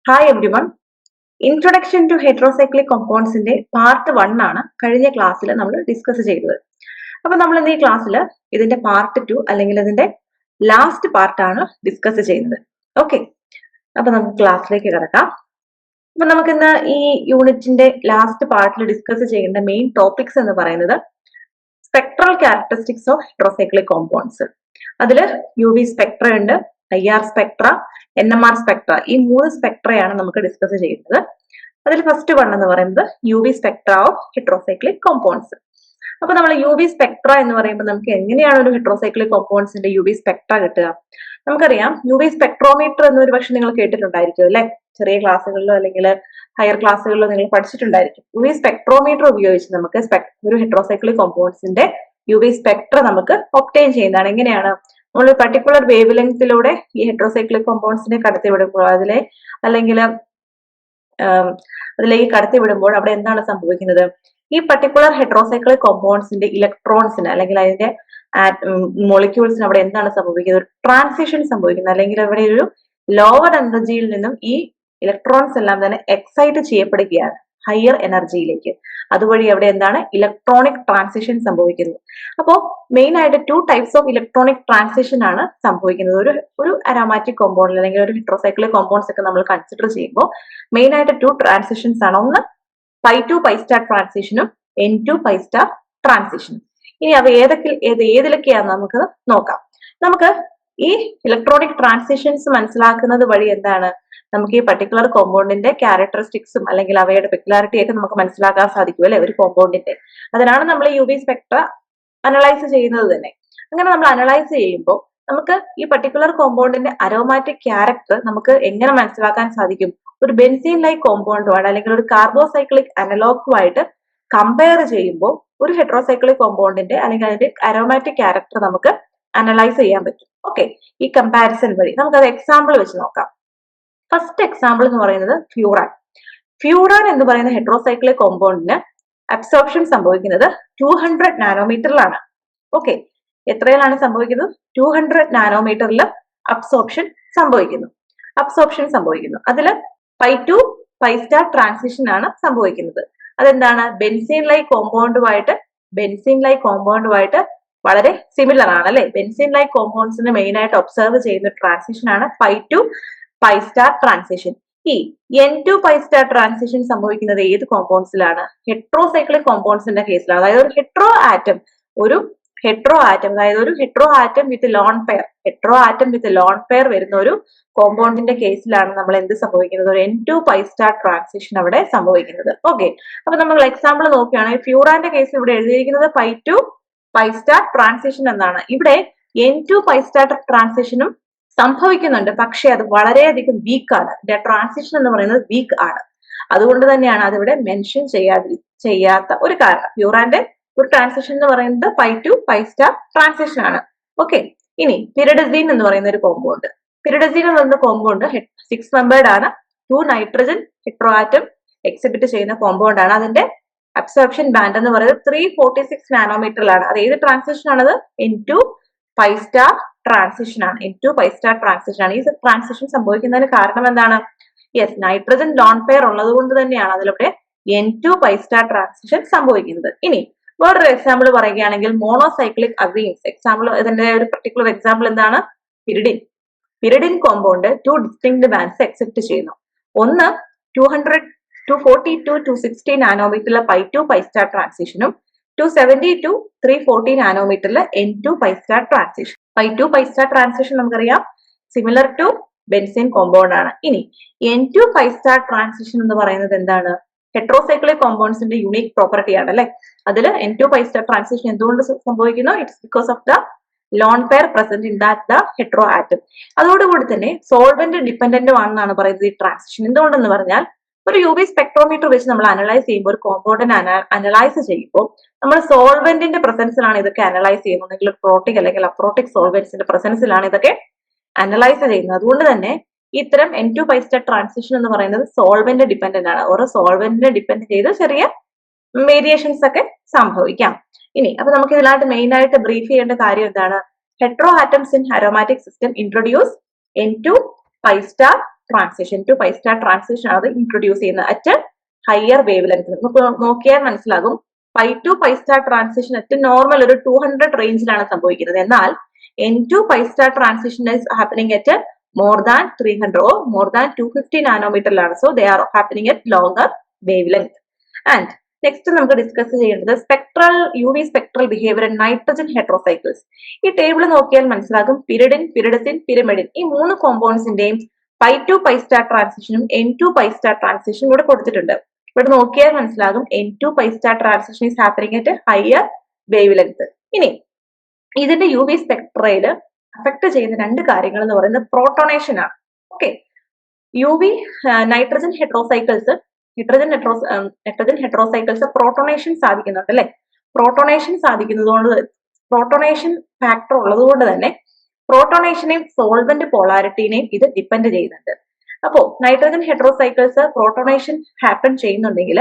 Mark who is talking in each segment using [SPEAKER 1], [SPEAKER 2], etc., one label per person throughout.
[SPEAKER 1] Hi everyone. Introduction to heterocyclic കോമ്പൗണ്ട്സിന്റെ part 1 ആണ് കഴിഞ്ഞ ക്ലാസ്സിൽ നമ്മൾ ഡിസ്കസ് ചെയ്തത്. അപ്പൊ നമ്മൾ ഇന്ന് ഈ ക്ലാസ്സിൽ ഇതിന്റെ പാർട്ട് 2 അല്ലെങ്കിൽ ഇതിന്റെ ലാസ്റ്റ് പാർട്ടാണ് ഡിസ്കസ് ചെയ്യുന്നത്. ഓക്കെ, അപ്പൊ നമുക്ക് ക്ലാസ്സിലേക്ക് കിടക്കാം. അപ്പൊ നമുക്ക് ഇന്ന് ഈ യൂണിറ്റിന്റെ ലാസ്റ്റ് പാർട്ടിൽ ഡിസ്കസ് ചെയ്യേണ്ട മെയിൻ ടോപ്പിക്സ് എന്ന് പറയുന്നത് spectral characteristics of heterocyclic compounds. അതിൽ UV സ്പെക്ട്ര ഉണ്ട്, IR സ്പെക്ട്ര, NMR സ്പെക്ട്ര, ഈ 3 സ്പെക്ട്രയാണ് നമുക്ക് ഡിസ്കസ് ചെയ്യുന്നത്. അതിൽ ഫസ്റ്റ് വൺ എന്ന് പറയുന്നത് UV Spectra of heterocyclic compounds. അപ്പൊ നമ്മൾ UV സ്പെക്ട്ര എന്ന് പറയുമ്പോൾ നമുക്ക് എങ്ങനെയാണ് ഒരു ഹെറ്ററോസൈക്ലിക് കോമ്പൗണ്ട്സിന്റെ UV സ്പെക്ട്ര കിട്ടുക? നമുക്കറിയാം, UV സ്പെക്ട്രോമീറ്റർ എന്നൊരു പക്ഷെ നിങ്ങൾ കേട്ടിട്ടുണ്ടായിരിക്കും അല്ലെ? ചെറിയ ക്ലാസ്സുകളിലോ അല്ലെങ്കിൽ ഹയർ ക്ലാസ്സുകളിലോ നിങ്ങൾ പഠിച്ചിട്ടുണ്ടായിരിക്കും. UV സ്പെക്ട്രോമീറ്റർ ഉപയോഗിച്ച് നമുക്ക് ഒരു ഹെറ്ററോസൈക്ലിക് കോമ്പൗണ്ട്സിന്റെ UV സ്പെക്ട്ര നമുക്ക് ഒബ്റ്റെയിൻ ചെയ്യുന്നതാണ്. എങ്ങനെയാണ്? നമ്മൾ പർട്ടിക്കുലർ വേവ് ലെങ്തിലൂടെ ഈ ഹെറ്ററോസൈക്ലിക് കോമ്പൗണ്ട്സിനെ കടത്തിവിടുമ്പോൾ അതിലേക്ക് കടത്തിവിടുമ്പോൾ അവിടെ എന്താണ് സംഭവിക്കുന്നത്? ഈ പർട്ടിക്കുലർ ഹെറ്ററോസൈക്ലിക് കോമ്പൗണ്ട്സിന്റെ ഇലക്ട്രോൺസിന് അല്ലെങ്കിൽ അതിന്റെ മോളിക്യൂൾസിന് അവിടെ എന്താണ് സംഭവിക്കുന്നത്? ഒരു ട്രാൻസിഷൻ സംഭവിക്കുന്നത്, അല്ലെങ്കിൽ അവിടെ ഒരു ലോവർ എനർജിയിൽ നിന്നും ഈ ഇലക്ട്രോൺസ് എല്ലാം തന്നെ എക്സൈറ്റ് ചെയ്യപ്പെടുകയാണ് ഹയർ എനർജിയിലേക്ക്. അതുവഴി അവിടെ എന്താണ്? ഇലക്ട്രോണിക് ട്രാൻസിഷൻ സംഭവിക്കുന്നു. അപ്പോൾ മെയിൻ ആയിട്ട് 2 ടൈപ്സ് ഓഫ് ഇലക്ട്രോണിക് ട്രാൻസിഷൻ ആണ് സംഭവിക്കുന്നത്. ഒരു അരോമാറ്റിക് കോമ്പൗണ്ട് അല്ലെങ്കിൽ ഒരു ഹെറ്ററോസൈക്ലിക് കോമ്പൗണ്ട്സ് ഒക്കെ നമ്മൾ കൺസിഡർ ചെയ്യുമ്പോൾ മെയിൻ ആയിട്ട് 2 ട്രാൻസിഷൻസ് ആണ്. ഒന്ന് പൈ ടു പൈ സ്റ്റാർ ട്രാൻസിഷനും N2 പൈ സ്റ്റാർ ട്രാൻസിഷനും. ഇനി അവ ഏതിലൊക്കെയാന്ന് നമുക്ക് നോക്കാം. നമുക്ക് ഈ ഇലക്ട്രോണിക് ട്രാൻസിഷൻസ് മനസ്സിലാക്കുന്നത് വഴി എന്താണ് നമുക്ക് ഈ പർട്ടിക്കുലർ കോമ്പൗണ്ടിന്റെ ക്യാരക്ടറിസ്റ്റിക്സും അല്ലെങ്കിൽ അവയുടെ പെക്യുലാരിറ്റി ഒക്കെ നമുക്ക് മനസ്സിലാക്കാൻ സാധിക്കും അല്ലെ, ഒരു കോമ്പൗണ്ടിന്റെ. അതിനാണ് നമ്മൾ UV സ്പെക്ട്ര അനലൈസ് ചെയ്യുന്നത് തന്നെ. അങ്ങനെ നമ്മൾ അനലൈസ് ചെയ്യുമ്പോൾ നമുക്ക് ഈ പർട്ടിക്കുലർ കോമ്പൗണ്ടിന്റെ അരോമാറ്റിക് ക്യാരക്ടർ നമുക്ക് എങ്ങനെ മനസ്സിലാക്കാൻ സാധിക്കും? ഒരു ബെൻസീൻ ലൈക്ക് കോമ്പൗണ്ടുമാണ് അല്ലെങ്കിൽ ഒരു കാർബോസൈക്ലിക് അനലോഗുമായിട്ട് കമ്പയർ ചെയ്യുമ്പോൾ ഒരു ഹെറ്ററോസൈക്ലിക് കോമ്പൗണ്ടിന്റെ അല്ലെങ്കിൽ അതിന്റെ അരോമാറ്റിക് ക്യാരക്ടർ നമുക്ക് അനലൈസ് ചെയ്യാൻ പറ്റും. ഓക്കെ, ഈ കമ്പാരിസൺ വഴി നമുക്കത് എക്സാമ്പിൾ വെച്ച് നോക്കാം. ഫസ്റ്റ് എക്സാമ്പിൾ എന്ന് പറയുന്നത് ഫ്യൂറാൻ. ഫ്യൂറാൻ എന്ന് പറയുന്ന ഹെറ്ററോസൈക്ലിക് കോമ്പൗണ്ടിന് അബ്സോർപ്ഷൻ സംഭവിക്കുന്നത് 200 നാനോമീറ്ററിലാണ്. ഓക്കെ, എത്രയിലാണ് സംഭവിക്കുന്നത്? 200 നാനോമീറ്ററിൽ അബ്സോർപ്ഷൻ സംഭവിക്കുന്നു. അതിൽ pi to pi star transition ആണ് സംഭവിക്കുന്നത്. അതെന്താണ്? ബെൻസീൻ ലൈക്ക് കോമ്പൗണ്ടുമായിട്ട് വളരെ സിമിലർ ആണ് അല്ലെ. ബെൻസീൻ ലൈക്ക് കോമ്പൗണ്ട്സിന് മെയിൻ ആയിട്ട് ഒബ്സർവ് ചെയ്യുന്ന ട്രാൻസിഷൻ ആണ് pi to pi star transition. ഈ N2 പൈ സ്റ്റാർ ട്രാൻസിഷൻ സംഭവിക്കുന്നത് ഏത് കോമ്പൗണ്ട്സിലാണ്? ഹെറ്ററോസൈക്ലിക് കോമ്പൗണ്ട്സിന്റെ കേസിലാണ്. അതായത് ഒരു ഹെറ്ററോ ആറ്റം വിത്ത് ലോൺ പെയർ വരുന്ന ഒരു കോമ്പൗണ്ടിന്റെ കേസിലാണ് നമ്മൾ എന്ത് സംഭവിക്കുന്നത്? ഒരു N2 പൈ സ്റ്റാർ ട്രാൻസിഷൻ അവിടെ സംഭവിക്കുന്നത്. ഓക്കെ, അപ്പൊ നമ്മൾ എക്സാമ്പിൾ നോക്കുകയാണെങ്കിൽ ഫ്യൂറാന്റെ കേസ് ഇവിടെ എഴുതിയിരിക്കുന്നത് pi to pi star transition എന്നാണ്. ഇവിടെ N2 പൈ സ്റ്റാർ ട്രാൻസിഷനും സംഭവിക്കുന്നുണ്ട്, പക്ഷെ അത് വളരെയധികം വീക്ക് ആണ്. ട്രാൻസിഷൻ എന്ന് പറയുന്നത് വീക്ക് ആണ്. അതുകൊണ്ട് തന്നെയാണ് അതിവിടെ മെൻഷൻ ചെയ്യാത്ത ഒരു കാരണം. ഫ്യൂറാന്റെ ഒരു ട്രാൻസിഷൻ എന്ന് പറയുന്നത് pi to pi star transition ആണ്. ഓക്കെ, ഇനി പിരിഡസീൻ എന്ന് പറയുന്ന ഒരു കോമ്പൗണ്ട്. പിരിഡസീൻ എന്ന് പറയുന്ന കോമ്പൗണ്ട് 6 മെമ്പേർഡ് ആണ്. 2 നൈട്രജൻ ഹെറ്ററോ ആറ്റം എക്സിബിറ്റ് ചെയ്യുന്ന കോമ്പൗണ്ട് ആണ്. അതിന്റെ അബ്സോർപ്ഷൻ ബാൻഡ് എന്ന് പറയുന്നത് 346 നാനോമീറ്ററിലാണ്. അത് ഏത് ട്രാൻസിഷൻ ആണത്? N2 പൈ സ്റ്റാർ ട്രാൻസിഷൻ ആണ്. ഈ ട്രാൻസിഷൻ സംഭവിക്കുന്നതിന് കാരണം എന്താണ്? യെസ്, നൈട്രജൻ ലോൺ പെയർ ഉള്ളത് കൊണ്ട് തന്നെയാണ് അതിലൂടെ N2 പൈ സ്റ്റാർ ട്രാൻസിഷൻ സംഭവിക്കുന്നത്. ഇനി വേറൊരു എക്സാമ്പിൾ പറയുകയാണെങ്കിൽ മോണോസൈക്ലിക് അസീൻസ്. ഇതിന്റെ ഒരു പർട്ടിക്കുലർ എക്സാമ്പിൾ എന്താണ്? Pyridine compound 2 distinct bands except ചെയ്യുന്നു. ഒന്ന് 240 to 260 നാനോമീറ്ററിലെ പൈ ടു പൈ സ്റ്റാർ ട്രാൻസിഷനും 270 to 340 നാനോമീറ്ററിലെ N2 pi star transition. Pi to pi star transition നമുക്കറിയാം സിമിലർ ടു ബെൻസീൻ കോമ്പൗണ്ട് ആണ്. ഇനി N2 പൈ സ്റ്റാർ ട്രാൻസിഷൻ എന്ന് പറയുന്നത് എന്താണ്? ഹെറ്ററോസൈക്ലിക് കോമ്പൗണ്ട്സിന്റെ യൂണിക് പ്രോപ്പർട്ടി ആണ് അല്ലെ. അതിൽ N2 പൈ സ്റ്റാർ ട്രാൻസിഷൻ എന്തുകൊണ്ട് സംഭവിക്കുന്നു? It's because of the lone pair present in the hetero atom. അതോടുകൂടി തന്നെ സോൾവെന്റ് ഡിപെൻഡന്റ് ആണെന്നാണ് പറയുന്നത് ഈ ട്രാൻസിഷൻ. എന്തുകൊണ്ടെന്ന് പറഞ്ഞാൽ ഒരു UV സ്പെക്ട്രോമീറ്റർ വെച്ച് നമ്മൾ അനലൈസ് ചെയ്യുമ്പോൾ ഒരു കോമ്പൗണ്ടിനെ അനലൈസ് ചെയ്യുമ്പോൾ നമ്മൾ സോൾവെന്റിന്റെ പ്രസൻസിലാണ് ഇതൊക്കെ അനലൈസ് ചെയ്യുന്നത്. അല്ലെങ്കിൽ പ്രോട്ടിക് അല്ലെങ്കിൽ അപ്രോട്ടിക് സോൾവെന്റ്സിന്റെ പ്രസൻസിലാണ് ഇതൊക്കെ അനലൈസ് ചെയ്യുന്നത്. അതുകൊണ്ട് തന്നെ ഇത്തരം N2 പൈ സ്റ്റാർ ട്രാൻസിഷൻ എന്ന് പറയുന്നത് സോൾവെന്റ് ഡിപെൻഡന്റ് ആണ്. ഓരോ സോൾവെന്റിനെ ഡിപെൻഡ് ചെയ്ത് ചെറിയ വേരിയേഷൻസ് ഒക്കെ സംഭവിക്കാം. ഇനി അപ്പൊ നമുക്ക് ഇതിനായിട്ട് മെയിൻ ആയിട്ട് ബ്രീഫ് ചെയ്യേണ്ട കാര്യം എന്താണ്? Hetero atoms in aromatic system introduce N2 pi star transition ആണ് ഇൻട്രൊഡ്യൂസ് ചെയ്യുന്നത് അറ്റ് ഹയർ വേവ് ലെങ്ത്. നമുക്ക് നോക്കിയാൽ മനസ്സിലാകും pi to pi star transition at normal ഒരു 200 റേഞ്ചിലാണ് സംഭവിക്കുന്നത്. എന്നാൽ N2 pi star transition is happening at more than 300 or more than 250 നാനോമീറ്ററിലാണ്. So they are happening at longer wavelength. And next നമുക്ക് discuss ചെയ്യേണ്ടത് spectral UV spectral behaviour in nitrogen ഹെട്രോസൈക്കിൾസ്. ഈ table നോക്കിയാൽ മനസ്സിലാകും പിരിഡിൻ, പിരിഡസിൻ, പിരിമിഡിൻ ഈ 3 കോമ്പൗണ്ട്സിന്റെയും pi to pi star ട്രാൻസിഷനും N2 pi star ട്രാൻസിഷനും ഇവിടെ കൊടുത്തിട്ടുണ്ട്. ഇവിടെ നോക്കിയാൽ മനസ്സിലാകും N2 pi star transition is happening at higher wavelength. ഇനി ഇതിന്റെ UV സ്പെക്ട്രയില് അഫക്ട് ചെയ്യുന്ന 2 കാര്യങ്ങൾ എന്ന് പറയുന്നത് പ്രോട്ടോണേഷൻ ആണ്. ഓക്കെ, UV നൈട്രജൻ ഹെട്രോസൈക്കിൾസ് പ്രോട്ടോണേഷൻ സാധിക്കുന്നുണ്ട് അല്ലെ. പ്രോട്ടോണേഷൻ ഫാക്ടർ ഉള്ളത് കൊണ്ട് തന്നെ പ്രോട്ടോണേഷനെയും സോൾവെന്റ് പോളാരിറ്റിനെയും ഇത് ഡിപ്പെൻഡ് ചെയ്യുന്നുണ്ട്. അപ്പോ നൈട്രജൻ ഹെട്രോസൈക്കിൾസ് പ്രോട്ടോണേഷൻ ഹാപ്പൻ ചെയ്യുന്നുണ്ടെങ്കിൽ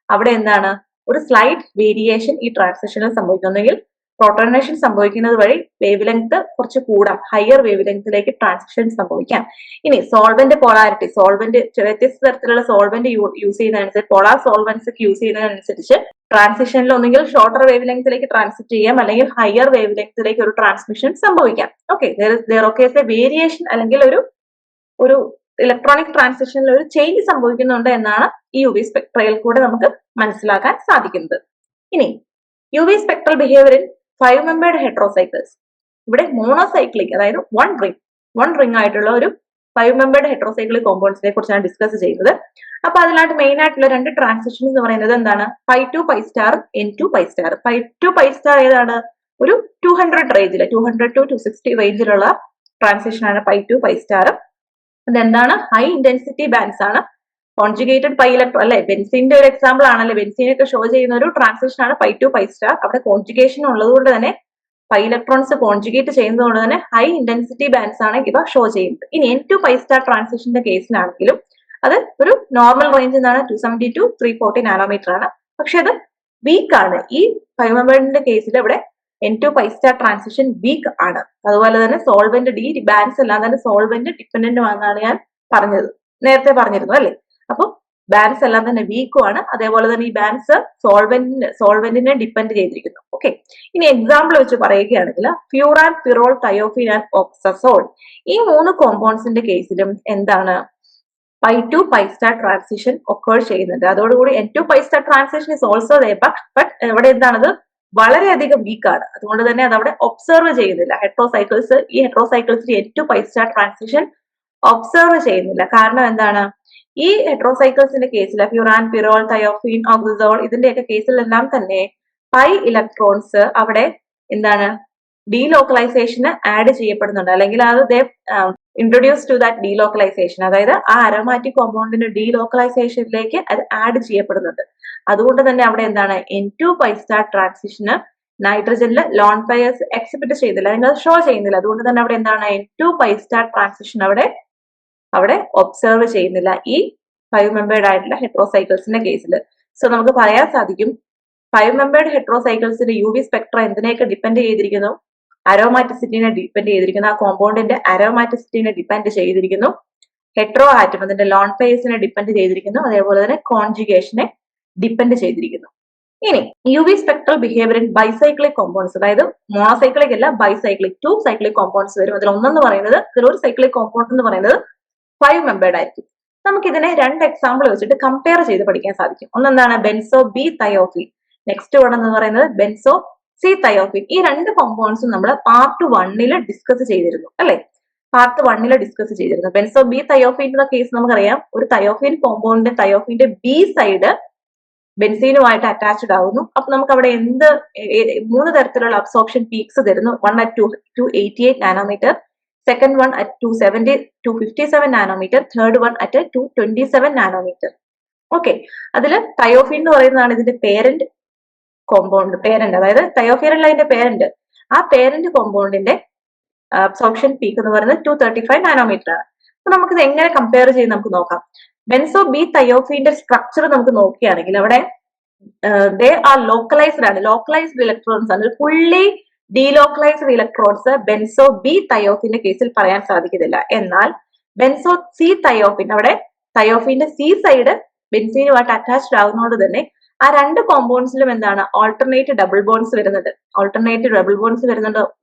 [SPEAKER 1] അവിടെ എന്താണ് ഒരു സ്ലൈറ്റ് വേരിയേഷൻ ഈ ട്രാൻസിഷനിൽ സംഭവിക്കുന്നെങ്കിൽ പ്രോട്ടോണേഷൻ സംഭവിക്കുന്നത് വഴി വേവ് ലെങ്ത് കുറച്ച് കൂടാം, ഹയർ വേവ് ലെങ്ത്തിലേക്ക് ട്രാൻസിഷൻ സംഭവിക്കാം. ഇനി സോൾവെന്റ് പോളാരിറ്റി, വ്യത്യസ്ത തരത്തിലുള്ള സോൾവെന്റ് യൂസ് ചെയ്യുന്നതനുസരിച്ച് പോളാർ സോൾവെന്റ്സ് ഒക്കെ യൂസ് ചെയ്യുന്നതനുസരിച്ച് ട്രാൻസിഷനിൽ ഒന്നുകിൽ ഷോർട്ടർ വേവ് ലെങ്ത്തിലേക്ക് ട്രാൻസിറ്റ് ചെയ്യാം അല്ലെങ്കിൽ ഹയർ വേവ് ലെങ്ത്തിലേക്ക് ഒരു ട്രാൻസ്മിഷൻ സംഭവിക്കാം. ഓക്കെ, വേരിയേഷൻ അല്ലെങ്കിൽ ഒരു ഇലക്ട്രോണിക് ട്രാൻസിഷനിൽ ഒരു ചേഞ്ച് സംഭവിക്കുന്നുണ്ട് എന്നാണ് ഈ UV സ്പെക്ട്രയിൽ കൂടെ നമുക്ക് മനസ്സിലാക്കാൻ സാധിക്കുന്നത്. ഇനി UV spectral behaviour in 5 membered heterocycles. ഇവിടെ മോണോസൈക്ലിക് അതായത് വൺ റിംഗ് ആയിട്ടുള്ള ഒരു 5 മെമ്പേർഡ് ഹെട്രോസൈക്ലിക് കോമ്പൗണ്ട്സിനെ കുറിച്ചാണ് ഡിസ്കസ് ചെയ്യുന്നത്. അപ്പൊ അതിനായിട്ട് മെയിൻ ആയിട്ടുള്ള 2 ട്രാൻസിഷൻ എന്ന് പറയുന്നത് എന്താണ്? Pi to pi star, N2 pi star. Pi to pi star ഏതാണ്? ഒരു 200 റേഞ്ചില് 200 to 260 റേഞ്ചിലുള്ള ട്രാൻസിഷൻ ആണ് പൈ ടു പൈ സ്റ്റാർ. അതെന്താണ്? ഹൈ ഇന്റൻസിറ്റി ബാൻഡ്സ് ആണ്. കോൺജുഗേറ്റഡ് പൈ ഇലക്ട്രോൺ അല്ലെ, ബെൻസീന്റെ ഒരു എക്സാമ്പിൾ ആണല്ലേ, ബെൻസീനൊക്കെ ഷോ ചെയ്യുന്ന ഒരു ട്രാൻസിഷൻ ആണ് പൈ ടു പൈ സ്റ്റാർ. അവിടെ കോൺജുഗേഷൻ ഉള്ളതുകൊണ്ട് തന്നെ പൈ ഇലക്ട്രോൺസ് കോൺജുഗേറ്റ് ചെയ്യുന്നതുകൊണ്ട് തന്നെ ഹൈ ഇന്റൻസിറ്റി ബാൻഡ്സ് ആണ് ഇവ ഷോ ചെയ്യുന്നത്. ഇനി N2 പൈ സ്റ്റാർ ട്രാൻസിഷന്റെ കേസിലാണെങ്കിലും അത് ഒരു നോർമൽ റേഞ്ച് എന്നാണ് 270 to 340 നാനോമീറ്റർ ആണ്. പക്ഷെ അത് വീക്ക് ആണ്. ഈ 5 മെമ്പേർഡിന്റെ കേസിൽ ഇവിടെ N2 pi star transition week ആണ്. അതുപോലെ തന്നെ സോൾവെന്റ് ബാൻഡ്സ് എല്ലാം തന്നെ സോൾവെന്റ് ഡിപ്പെൻഡന്റ് ആണെന്നാണ് ഞാൻ നേരത്തെ പറഞ്ഞിരുന്നു അല്ലെ. അപ്പൊ ബാൻഡ്സ് എല്ലാം തന്നെ വീക്കും ആണ്. അതേപോലെ തന്നെ ഈ ബാൻഡ്സ് സോൾവെന്റിനെ ഡിപ്പെൻഡ് ചെയ്തിരിക്കുന്നു. ഓക്കെ, ഇനി എക്സാമ്പിൾ വെച്ച് പറയുകയാണെങ്കിൽ ഫ്യൂറാൻ, പിറോൾ, തയോഫിൻ ആൻഡ് ഓക്സസോൾ ഈ 3 കോമ്പൗണ്ട്സിന്റെ കേസിലും എന്താണ് pi to pi star transition occur ചെയ്യുന്നുണ്ട്. അതോടുകൂടി N2 pi star transition is also but ഇവിടെ എന്താണത് വളരെയധികം വീക്കാണ്. അതുകൊണ്ട് തന്നെ അത് അവിടെ ഒബ്സർവ് ചെയ്യുന്നില്ല. ഈ ഹെട്രോസൈക്കിൾസിൽ N2 pi star transition observe ചെയ്യുന്നില്ല. കാരണം എന്താണ്? ഈ ഹെട്രോസൈക്കിൾസിന്റെ കേസിൽ ഫ്യൂറാൻ, പിറോൾ, തയോഫിൻ, ഓക്സസോൾ ഇതിന്റെയൊക്കെ കേസിലെല്ലാം തന്നെ പൈ ഇലക്ട്രോൺസ് അവിടെ എന്താണ് ഡീലോക്കലൈസേഷന് ആഡ് ചെയ്യപ്പെടുന്നുണ്ട്, അല്ലെങ്കിൽ അത് ഇൻട്രൊഡ്യൂസ് ടു ദാറ്റ് ഡീലോക്കലൈസേഷൻ, അതായത് ആ അരോമാറ്റിക് കോമ്പൗണ്ടിന്റെ ഡീലോക്കലൈസേഷനിലേക്ക് അത് ആഡ് ചെയ്യപ്പെടുന്നുണ്ട്. അതുകൊണ്ട് തന്നെ അവിടെ എന്താണ് N2 പൈ സ്റ്റാർ ട്രാൻസിഷന് നൈട്രജനിൽ ലോൺ പെയർസ് എക്സിബിറ്റ് ചെയ്യുന്നില്ല, അല്ലെങ്കിൽ അത് ഷോ ചെയ്യുന്നില്ല. അതുകൊണ്ട് തന്നെ അവിടെ എന്താണ് N2 പൈ സ്റ്റാർ ട്രാൻസിഷൻ അവിടെ ഒബ്സർവ് ചെയ്യുന്നില്ല ഈ 5 മെമ്പേർഡ് ആയിട്ടുള്ള ഹെട്രോസൈക്കിൾസിന്റെ കേസിൽ. സോ നമുക്ക് പറയാൻ സാധിക്കും 5 മെമ്പേർഡ് ഹെട്രോസൈക്കിൾസിന്റെ UV സ്പെക്ട്ര എന്തിനെയൊക്കെ ഡിപ്പെൻഡ് ചെയ്തിരിക്കുന്നു? അരോമാറ്റിസിറ്റിനെ ഡിപ്പെൻഡ് ചെയ്തിരിക്കുന്നു. ആ കോമ്പൗണ്ടിന്റെ അരോമാറ്റിസിറ്റിനെ ഡിപ്പെൻഡ് ചെയ്തിരിക്കുന്നു. ഹെട്രോ ആറ്റം അതിന്റെ ലോൺ പെയർസിനെ ഡിപ്പെൻഡ് ചെയ്തിരിക്കുന്നു. അതേപോലെ തന്നെ കോൺജുഗേഷനെ ഡിപ്പെൻഡ് ചെയ്തിരിക്കുന്നു. ഇനി UV spectral behaviour in bicyclic compounds, അതായത് മോണോസൈക്ലിക് അല്ല ബൈസൈക്ലിക് 2 സൈക്ലിക് കോമ്പൗണ്ട്സ് വരും. അതിൽ ഒന്നെന്ന് പറയുന്നത് ഒരു സൈക്ലിക് കോമ്പൗണ്ട് എന്ന് പറയുന്നത് 5 മെമ്പേർഡ് ആയിരിക്കും. നമുക്ക് ഇതിനെ 2 എക്സാമ്പിൾ വെച്ചിട്ട് കമ്പയർ ചെയ്ത് പഠിക്കാൻ സാധിക്കും. ഒന്നെന്താണ് ബെൻസോ ബി തയോഫിൻ, നെക്സ്റ്റ് വൺ എന്ന് പറയുന്നത് ബെൻസോ സി തയോഫിൻ. ഈ 2 കോമ്പൗണ്ട്സും നമ്മൾ പാർട്ട് 1 ഡിസ്കസ് ചെയ്തിരുന്നു അല്ലെ. പാർട്ട് 1 ഡിസ്കസ് ചെയ്തിരുന്നു. ബെൻസോ ബി തയോഫിന്റെ കേസ് നമുക്കറിയാം. ഒരു തയോഫിൻ കോമ്പൗണ്ടിന്റെ തയോഫിന്റെ ബി സൈഡ് ബെൻസീനുമായിട്ട് അറ്റാച്ച്ഡ് ആവുന്നു. അപ്പൊ നമുക്ക് അവിടെ 3 തരത്തിലുള്ള അബ്സോർപ്ഷൻ പീക്സ് തരുന്നു. 1 at 288 nanometre, second one at 257 nanometre, third one at 227 nanometre. Okay, അതില് തയോഫിൻ എന്ന് പറയുന്നതാണ് ഇതിന്റെ പേരന്റ് കോമ്പൗണ്ട്. അതായത് തയോഫിൻ അല്ല ഇതിന്റെ പേരന്റ്. ആ പേരന്റ് കോമ്പൗണ്ടിന്റെ അബ്സോർപ്ഷൻ പീക്ക് എന്ന് പറയുന്നത് 235 നാനോമീറ്റർ ആണ്. അപ്പൊ നമുക്കിത് എങ്ങനെ കമ്പയർ ചെയ്ത് നമുക്ക് നോക്കാം. ബെൻസോ ബി തയോഫിന്റെ സ്ട്രക്ചർ നമുക്ക് നോക്കുകയാണെങ്കിൽ അവിടെ ദേ ആർ ലോക്കലൈസ്ഡ് ഇലക്ട്രോൺസ് ആണ്. Fully delocalised electrons benzo B തയോഫിന്റെ കേസിൽ പറയാൻ സാധിക്കുന്നില്ല. എന്നാൽ ബെൻസോ സി തയോഫിൻ, അവിടെ തയോഫിന്റെ സി സൈഡ് ബെൻസീനുമായിട്ട് അറ്റാച്ച്ഡ് ആകുന്നതുകൊണ്ട് തന്നെ ആ രണ്ട് കോമ്പൗണ്ട്സിലും എന്താണ് ഓൾട്ടർനേറ്റ് ഡബിൾ ബോൺസ് വരുന്നുണ്ട്. ഓൾട്ടർനേറ്റ് ഡബിൾ ബോൺസ്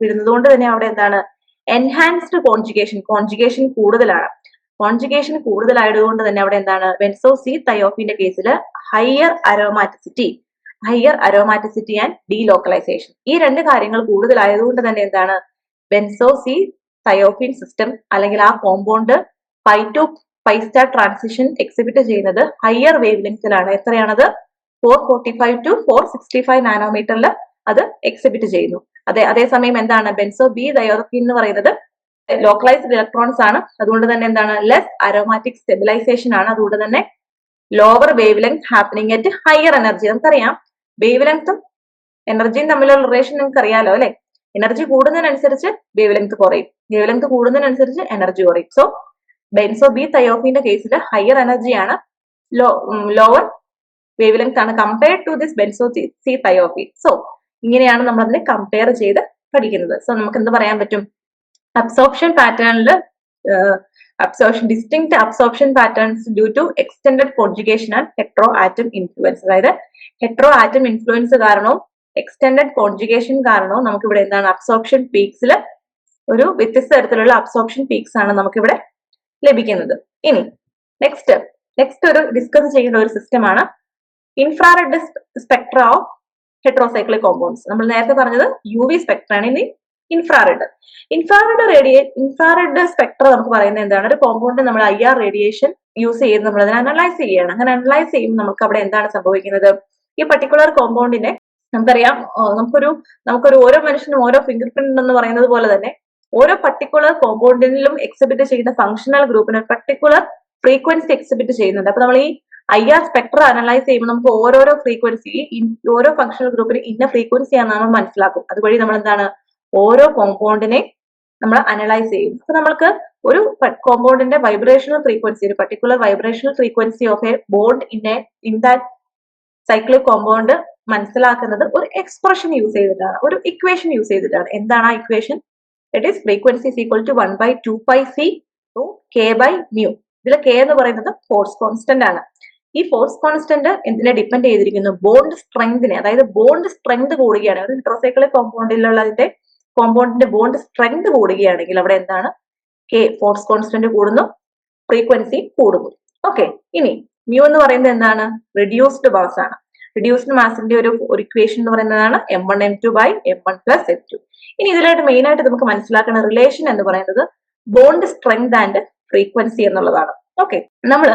[SPEAKER 1] വരുന്നതുകൊണ്ട് തന്നെ അവിടെ എന്താണ് എൻഹാൻസ്ഡ് കോൺജുഗേഷൻ കൂടുതലാണ്. കോൺജുഗേഷൻ കൂടുതലായതുകൊണ്ട് തന്നെ അവിടെ എന്താണ് ബെൻസോ സി തയോഫിന്റെ കേസിൽ ഹയർ അരോമാറ്റിസിറ്റി ആൻഡ് ഡീലോക്കലൈസേഷൻ, ഈ രണ്ട് കാര്യങ്ങൾ കൂടുതലായതുകൊണ്ട് തന്നെ എന്താണ് ബെൻസോ സി തയോഫിൻ സിസ്റ്റം അല്ലെങ്കിൽ ആ compound pi to pi star transition exhibit ചെയ്യുന്നത് ഹയർ വേവ് ലെങ്തിലാണ്. എത്രയാണത്? 445 to 465 നാനോമീറ്ററിൽ അത് എക്സിബിറ്റ് ചെയ്യുന്നു. അതേസമയം എന്താണ് ബെൻസോ ബി തയോഫിൻ എന്ന് പറയുന്നത് ലോക്കലൈസ്ഡ് ഇലക്ട്രോൺസ് ആണ്. അതുകൊണ്ട് തന്നെ എന്താണ് ലെസ് അരോമാറ്റിക് സ്റ്റെബിലൈസേഷൻ ആണ്. അതുകൊണ്ട് തന്നെ lower wavelength happening at higher energy. നമുക്കറിയാം വേവ് ലെങ്ത്തും എനർജിയും തമ്മിലുള്ള റിലേഷൻ നിങ്ങൾക്ക് അറിയാലോ അല്ലെ. എനർജി കൂടുന്നതിനനുസരിച്ച് വേവ് ലെങ്ത് കുറയും, വേവ് ലെങ്ത് കൂടുന്നതിനനുസരിച്ച് എനർജി കുറയും. സോ ബെൻസോ ബി തയോഫിന്റെ കേസിൽ ഹയർ എനർജിയാണ്, ലോവർ വേവ് ലെങ്ത് ആണ് compared to this benzo C thiophene. So ഇങ്ങനെയാണ് നമ്മൾ അതിനെ കമ്പയർ ചെയ്ത് പഠിക്കുന്നത്. സോ നമുക്ക് എന്ത് പറയാൻ പറ്റും? അബ്സോർപ്ഷൻ പാറ്റേണിൽ distinct absorption patterns due to extended conjugation and heteroatom influence. അതായത് ഹെട്രോ ആറ്റം ഇൻഫ്ലുവൻസ് കാരണവും എക്സ്റ്റെൻഡഡ് കോൺജുഗേഷൻ കാരണവും നമുക്ക് ഇവിടെ എന്താണ് അബ്സോർപ്ഷൻ പീക്സിൽ ഒരു വ്യത്യസ്ത തരത്തിലുള്ള അബ്സോർപ്ഷൻ പീക്സ് ആണ് നമുക്ക് ഇവിടെ ലഭിക്കുന്നത്. ഇനി നെക്സ്റ്റ് ഒരു ഡിസ്കസ് ചെയ്യുന്ന ഒരു സിസ്റ്റമാണ് infrared Spectra of heterocyclic compounds. നമ്മൾ നേരത്തെ പറഞ്ഞത് യു വി സ്പെക്ട്രാണ്. ഇനി ഇൻഫ്രാറെഡ് സ്പെക്ട്ര നമുക്ക് പറയുന്നത് എന്താണ്? ഒരു കോമ്പൗണ്ട് നമ്മൾ IR റേഡിയേഷൻ യൂസ് ചെയ്ത് നമ്മൾ അതിനെ അനലൈസ് ചെയ്യുകയാണ്. അങ്ങനെ അനലൈസ് ചെയ്യുമ്പോൾ നമുക്ക് അവിടെ എന്താണ് സംഭവിക്കുന്നത്? ഈ പർട്ടിക്കുലർ കോമ്പൗണ്ടിനെ നമുക്കറിയാം, നമുക്കൊരു ഓരോ മനുഷ്യനും ഓരോ ഫിംഗർ പ്രിന്റ് എന്ന് പറയുന്നത് പോലെ തന്നെ ഓരോ പർട്ടിക്കുലർ കോമ്പൗണ്ടിലും എക്സിബിറ്റ് ചെയ്യുന്ന ഫംഗ്ഷണൽ ഗ്രൂപ്പിന് പർട്ടിക്കുലർ ഫ്രീക്വൻസി എക്സിബിറ്റ് ചെയ്യുന്നുണ്ട്. അപ്പൊ നമ്മൾ ഈ IR സ്പെക്ട്ര അനലൈസ് ചെയ്യുമ്പോൾ നമുക്ക് ഓരോരോ ഫ്രീക്വൻസി, ഓരോ ഫംഗ്ഷണൽ ഗ്രൂപ്പിന് ഇന്ന ഫ്രീക്വൻസി ആണെന്ന് നമ്മൾ മനസ്സിലാക്കും. അതുവഴി നമ്മൾ എന്താണ് ഓരോ കോമ്പൗണ്ടിനെ നമ്മൾ അനലൈസ് ചെയ്യും. അപ്പൊ നമ്മൾക്ക് ഒരു കോമ്പൗണ്ടിന്റെ വൈബ്രേഷണൽ ഫ്രീക്വൻസി, ഒരു particular vibrational frequency of A bond in that cyclic compound മനസ്സിലാക്കുന്നത് ഒരു എക്സ്പ്രഷൻ യൂസ് ചെയ്തിട്ടാണ്, ഒരു ഇക്വേഷൻ യൂസ് ചെയ്തിട്ടാണ്. എന്താണ് ആ equation? It is frequency is equal to 1/2πc k/μ. ഇതിൽ k എന്ന് പറയുന്നത് ഫോഴ്സ് കോൺസ്റ്റന്റ് ആണ്. ഈ ഫോഴ്സ് കോൺസ്റ്റന്റ് എന്തിനെ ഡിപ്പെൻഡ് ചെയ്തിരിക്കുന്നു? ബോണ്ട് സ്ട്രെങ്തിനെ. അതായത് ബോണ്ട് സ്ട്രെങ്ത് കൂടുകയാണ്, ഒരു ഹെട്രോസൈക്ലിക് കോമ്പൗണ്ടിന്റെ ബോണ്ട് സ്ട്രെങ്ത് കൂടുകയാണെങ്കിൽ അവിടെ എന്താണ് ഫോഴ്സ് കോൺസ്റ്റന്റ് കൂടുന്നു, ഫ്രീക്വൻസി കൂടുന്നു. ഓക്കെ, ഇനി മ്യൂ എന്ന് പറയുന്നത് എന്താണ്? റിഡ്യൂസ്ഡ് മാസ് ആണ്. റിഡ്യൂസ്ഡ് മാസിന്റെ ഒരു ഇക്വേഷൻ എന്ന് പറയുന്നതാണ് m1m2/m1+m2. ഇനി ഇതിലായിട്ട് മെയിൻ ആയിട്ട് നമുക്ക് മനസ്സിലാക്കുന്ന റിലേഷൻ എന്ന് പറയുന്നത് ബോണ്ട് സ്ട്രെങ്ത് ആൻഡ് ഫ്രീക്വൻസി എന്നുള്ളതാണ്. ഓക്കെ, നമ്മൾ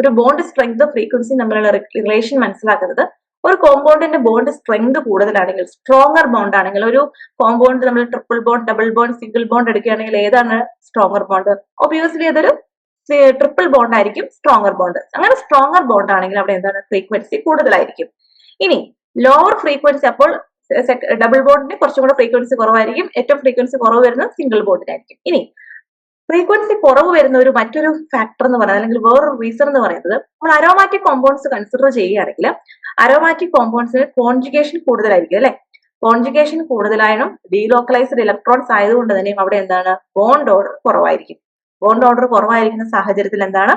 [SPEAKER 1] ഒരു ബോണ്ട് സ്ട്രെങ്ത് ഫ്രീക്വൻസി തമ്മിലുള്ള റിലേഷൻ മനസ്സിലാക്കുന്നത് ഒരു കോമ്പൗണ്ടിന്റെ ബോണ്ട് സ്ട്രെങ്ത് കൂടുതലാണെങ്കിൽ, സ്ട്രോങ്ങർ ബോണ്ട് ആണെങ്കിൽ, ഒരു കോമ്പൗണ്ട് നമ്മൾ triple bond, double bond, single bond എടുക്കുകയാണെങ്കിൽ ഏതാണ് സ്ട്രോങ്ങർ ബോണ്ട്? ഒബിയസ്ലി അതൊരു ട്രിപ്പിൾ ബോണ്ട് ആയിരിക്കും സ്ട്രോങ്ങർ ബോണ്ട്. അങ്ങനെ സ്ട്രോങ്ങർ ബോണ്ട് ആണെങ്കിൽ അവിടെ എന്താണ് ഫ്രീക്വൻസി കൂടുതലായിരിക്കും. ഇനി ലോവർ ഫ്രീക്വൻസി, അപ്പോൾ ഡബിൾ ബോണ്ടിന് കുറച്ചും കൂടെ ഫ്രീക്വൻസി കുറവായിരിക്കും, ഏറ്റവും ഫ്രീക്വൻസി കുറവ് വരുന്നത് സിംഗിൾ ബോണ്ടിനായിരിക്കും. ഇനി ഫ്രീക്വൻസി കുറവ് വരുന്ന മറ്റൊരു ഫാക്ടർ എന്ന് പറയുന്നത്, അല്ലെങ്കിൽ വേറൊരു റീസൺ എന്ന് പറയുന്നത്, നമ്മൾ അരോമാറ്റിക് കോമ്പൗണ്ട്സ് കൺസിഡർ ചെയ്യുകയാണെങ്കിൽ അരോമാറ്റിക് കോമ്പൗണ്ട്സിന് കോൺജുഗേഷൻ കൂടുതലായിരിക്കും അല്ലെ. കോൺജുഗേഷൻ കൂടുതലായും ഡീലോക്കലൈസ്ഡ് ഇലക്ട്രോൺസ് ആയതുകൊണ്ട് തന്നെയും അവിടെ എന്താണ് ബോണ്ട് ഓർഡർ കുറവായിരിക്കും. ബോണ്ട് ഓർഡർ കുറവായിരിക്കുന്ന സാഹചര്യത്തിൽ എന്താണ്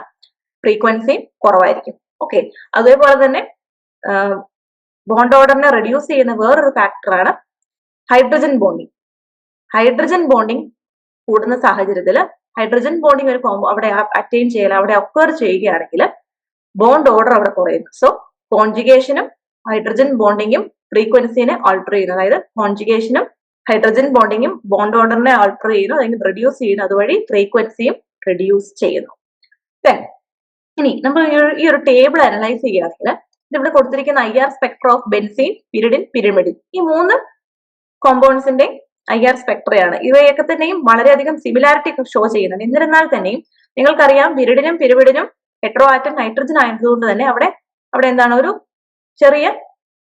[SPEAKER 1] ഫ്രീക്വൻസി കുറവായിരിക്കും. ഓക്കെ, അതേപോലെ തന്നെ ബോണ്ട് ഓർഡറിനെ റെഡ്യൂസ് ചെയ്യുന്ന വേറൊരു ഫാക്ടറാണ് ഹൈഡ്രജൻ ബോണ്ടിങ്. ഹൈഡ്രജൻ ബോണ്ടിങ് കൂടുന്ന സാഹചര്യത്തിൽ ഹൈഡ്രജൻ ബോണ്ടിങ് ഒരു അവിടെ അറ്റൈൻ ചെയ്യൽ, അവിടെ ഒക്കർ ചെയ്യുകയാണെങ്കിൽ ബോണ്ട് ഓർഡർ അവിടെ കുറയുന്നു. സോ കോൺജുഗേഷനും ഹൈഡ്രജൻ ബോണ്ടിങ്ങും ഫ്രീക്വൻസിനെ ആൾട്ടർ ചെയ്യുന്നു. അതായത് കോൺജുഗേഷനും ഹൈഡ്രജൻ ബോണ്ടിങ്ങും ബോണ്ട് ഓർഡറിനെ ആൾട്ടർ ചെയ്യുന്നു, അല്ലെങ്കിൽ റെഡ്യൂസ് ചെയ്യുന്നു. അതുവഴി ഫ്രീക്വൻസിയും റെഡ്യൂസ് ചെയ്യുന്നു. ഇനി നമ്മൾ ഈ ഒരു ടേബിൾ അനലൈസ് ചെയ്യുകയാണെങ്കിൽ ഇവിടെ കൊടുത്തിരിക്കുന്ന IR Spectra of benzene, pyridine, pyrimidine, ഈ മൂന്ന് കോമ്പൗണ്ട്സിന്റെ IR സ്പെക്ട്രയാണ്. ഇവയൊക്കെ തന്നെയും വളരെയധികം സിമിലാരിറ്റി ഷോ ചെയ്യുന്നുണ്ട്. എന്നിരുന്നാൽ തന്നെയും നിങ്ങൾക്കറിയാം പിരിഡിനും പിരിമിഡിനും ഹെട്രോ ആറ്റം നൈട്രജൻ ആയതുകൊണ്ട് തന്നെ അവിടെ എന്താണ് ഒരു ചെറിയ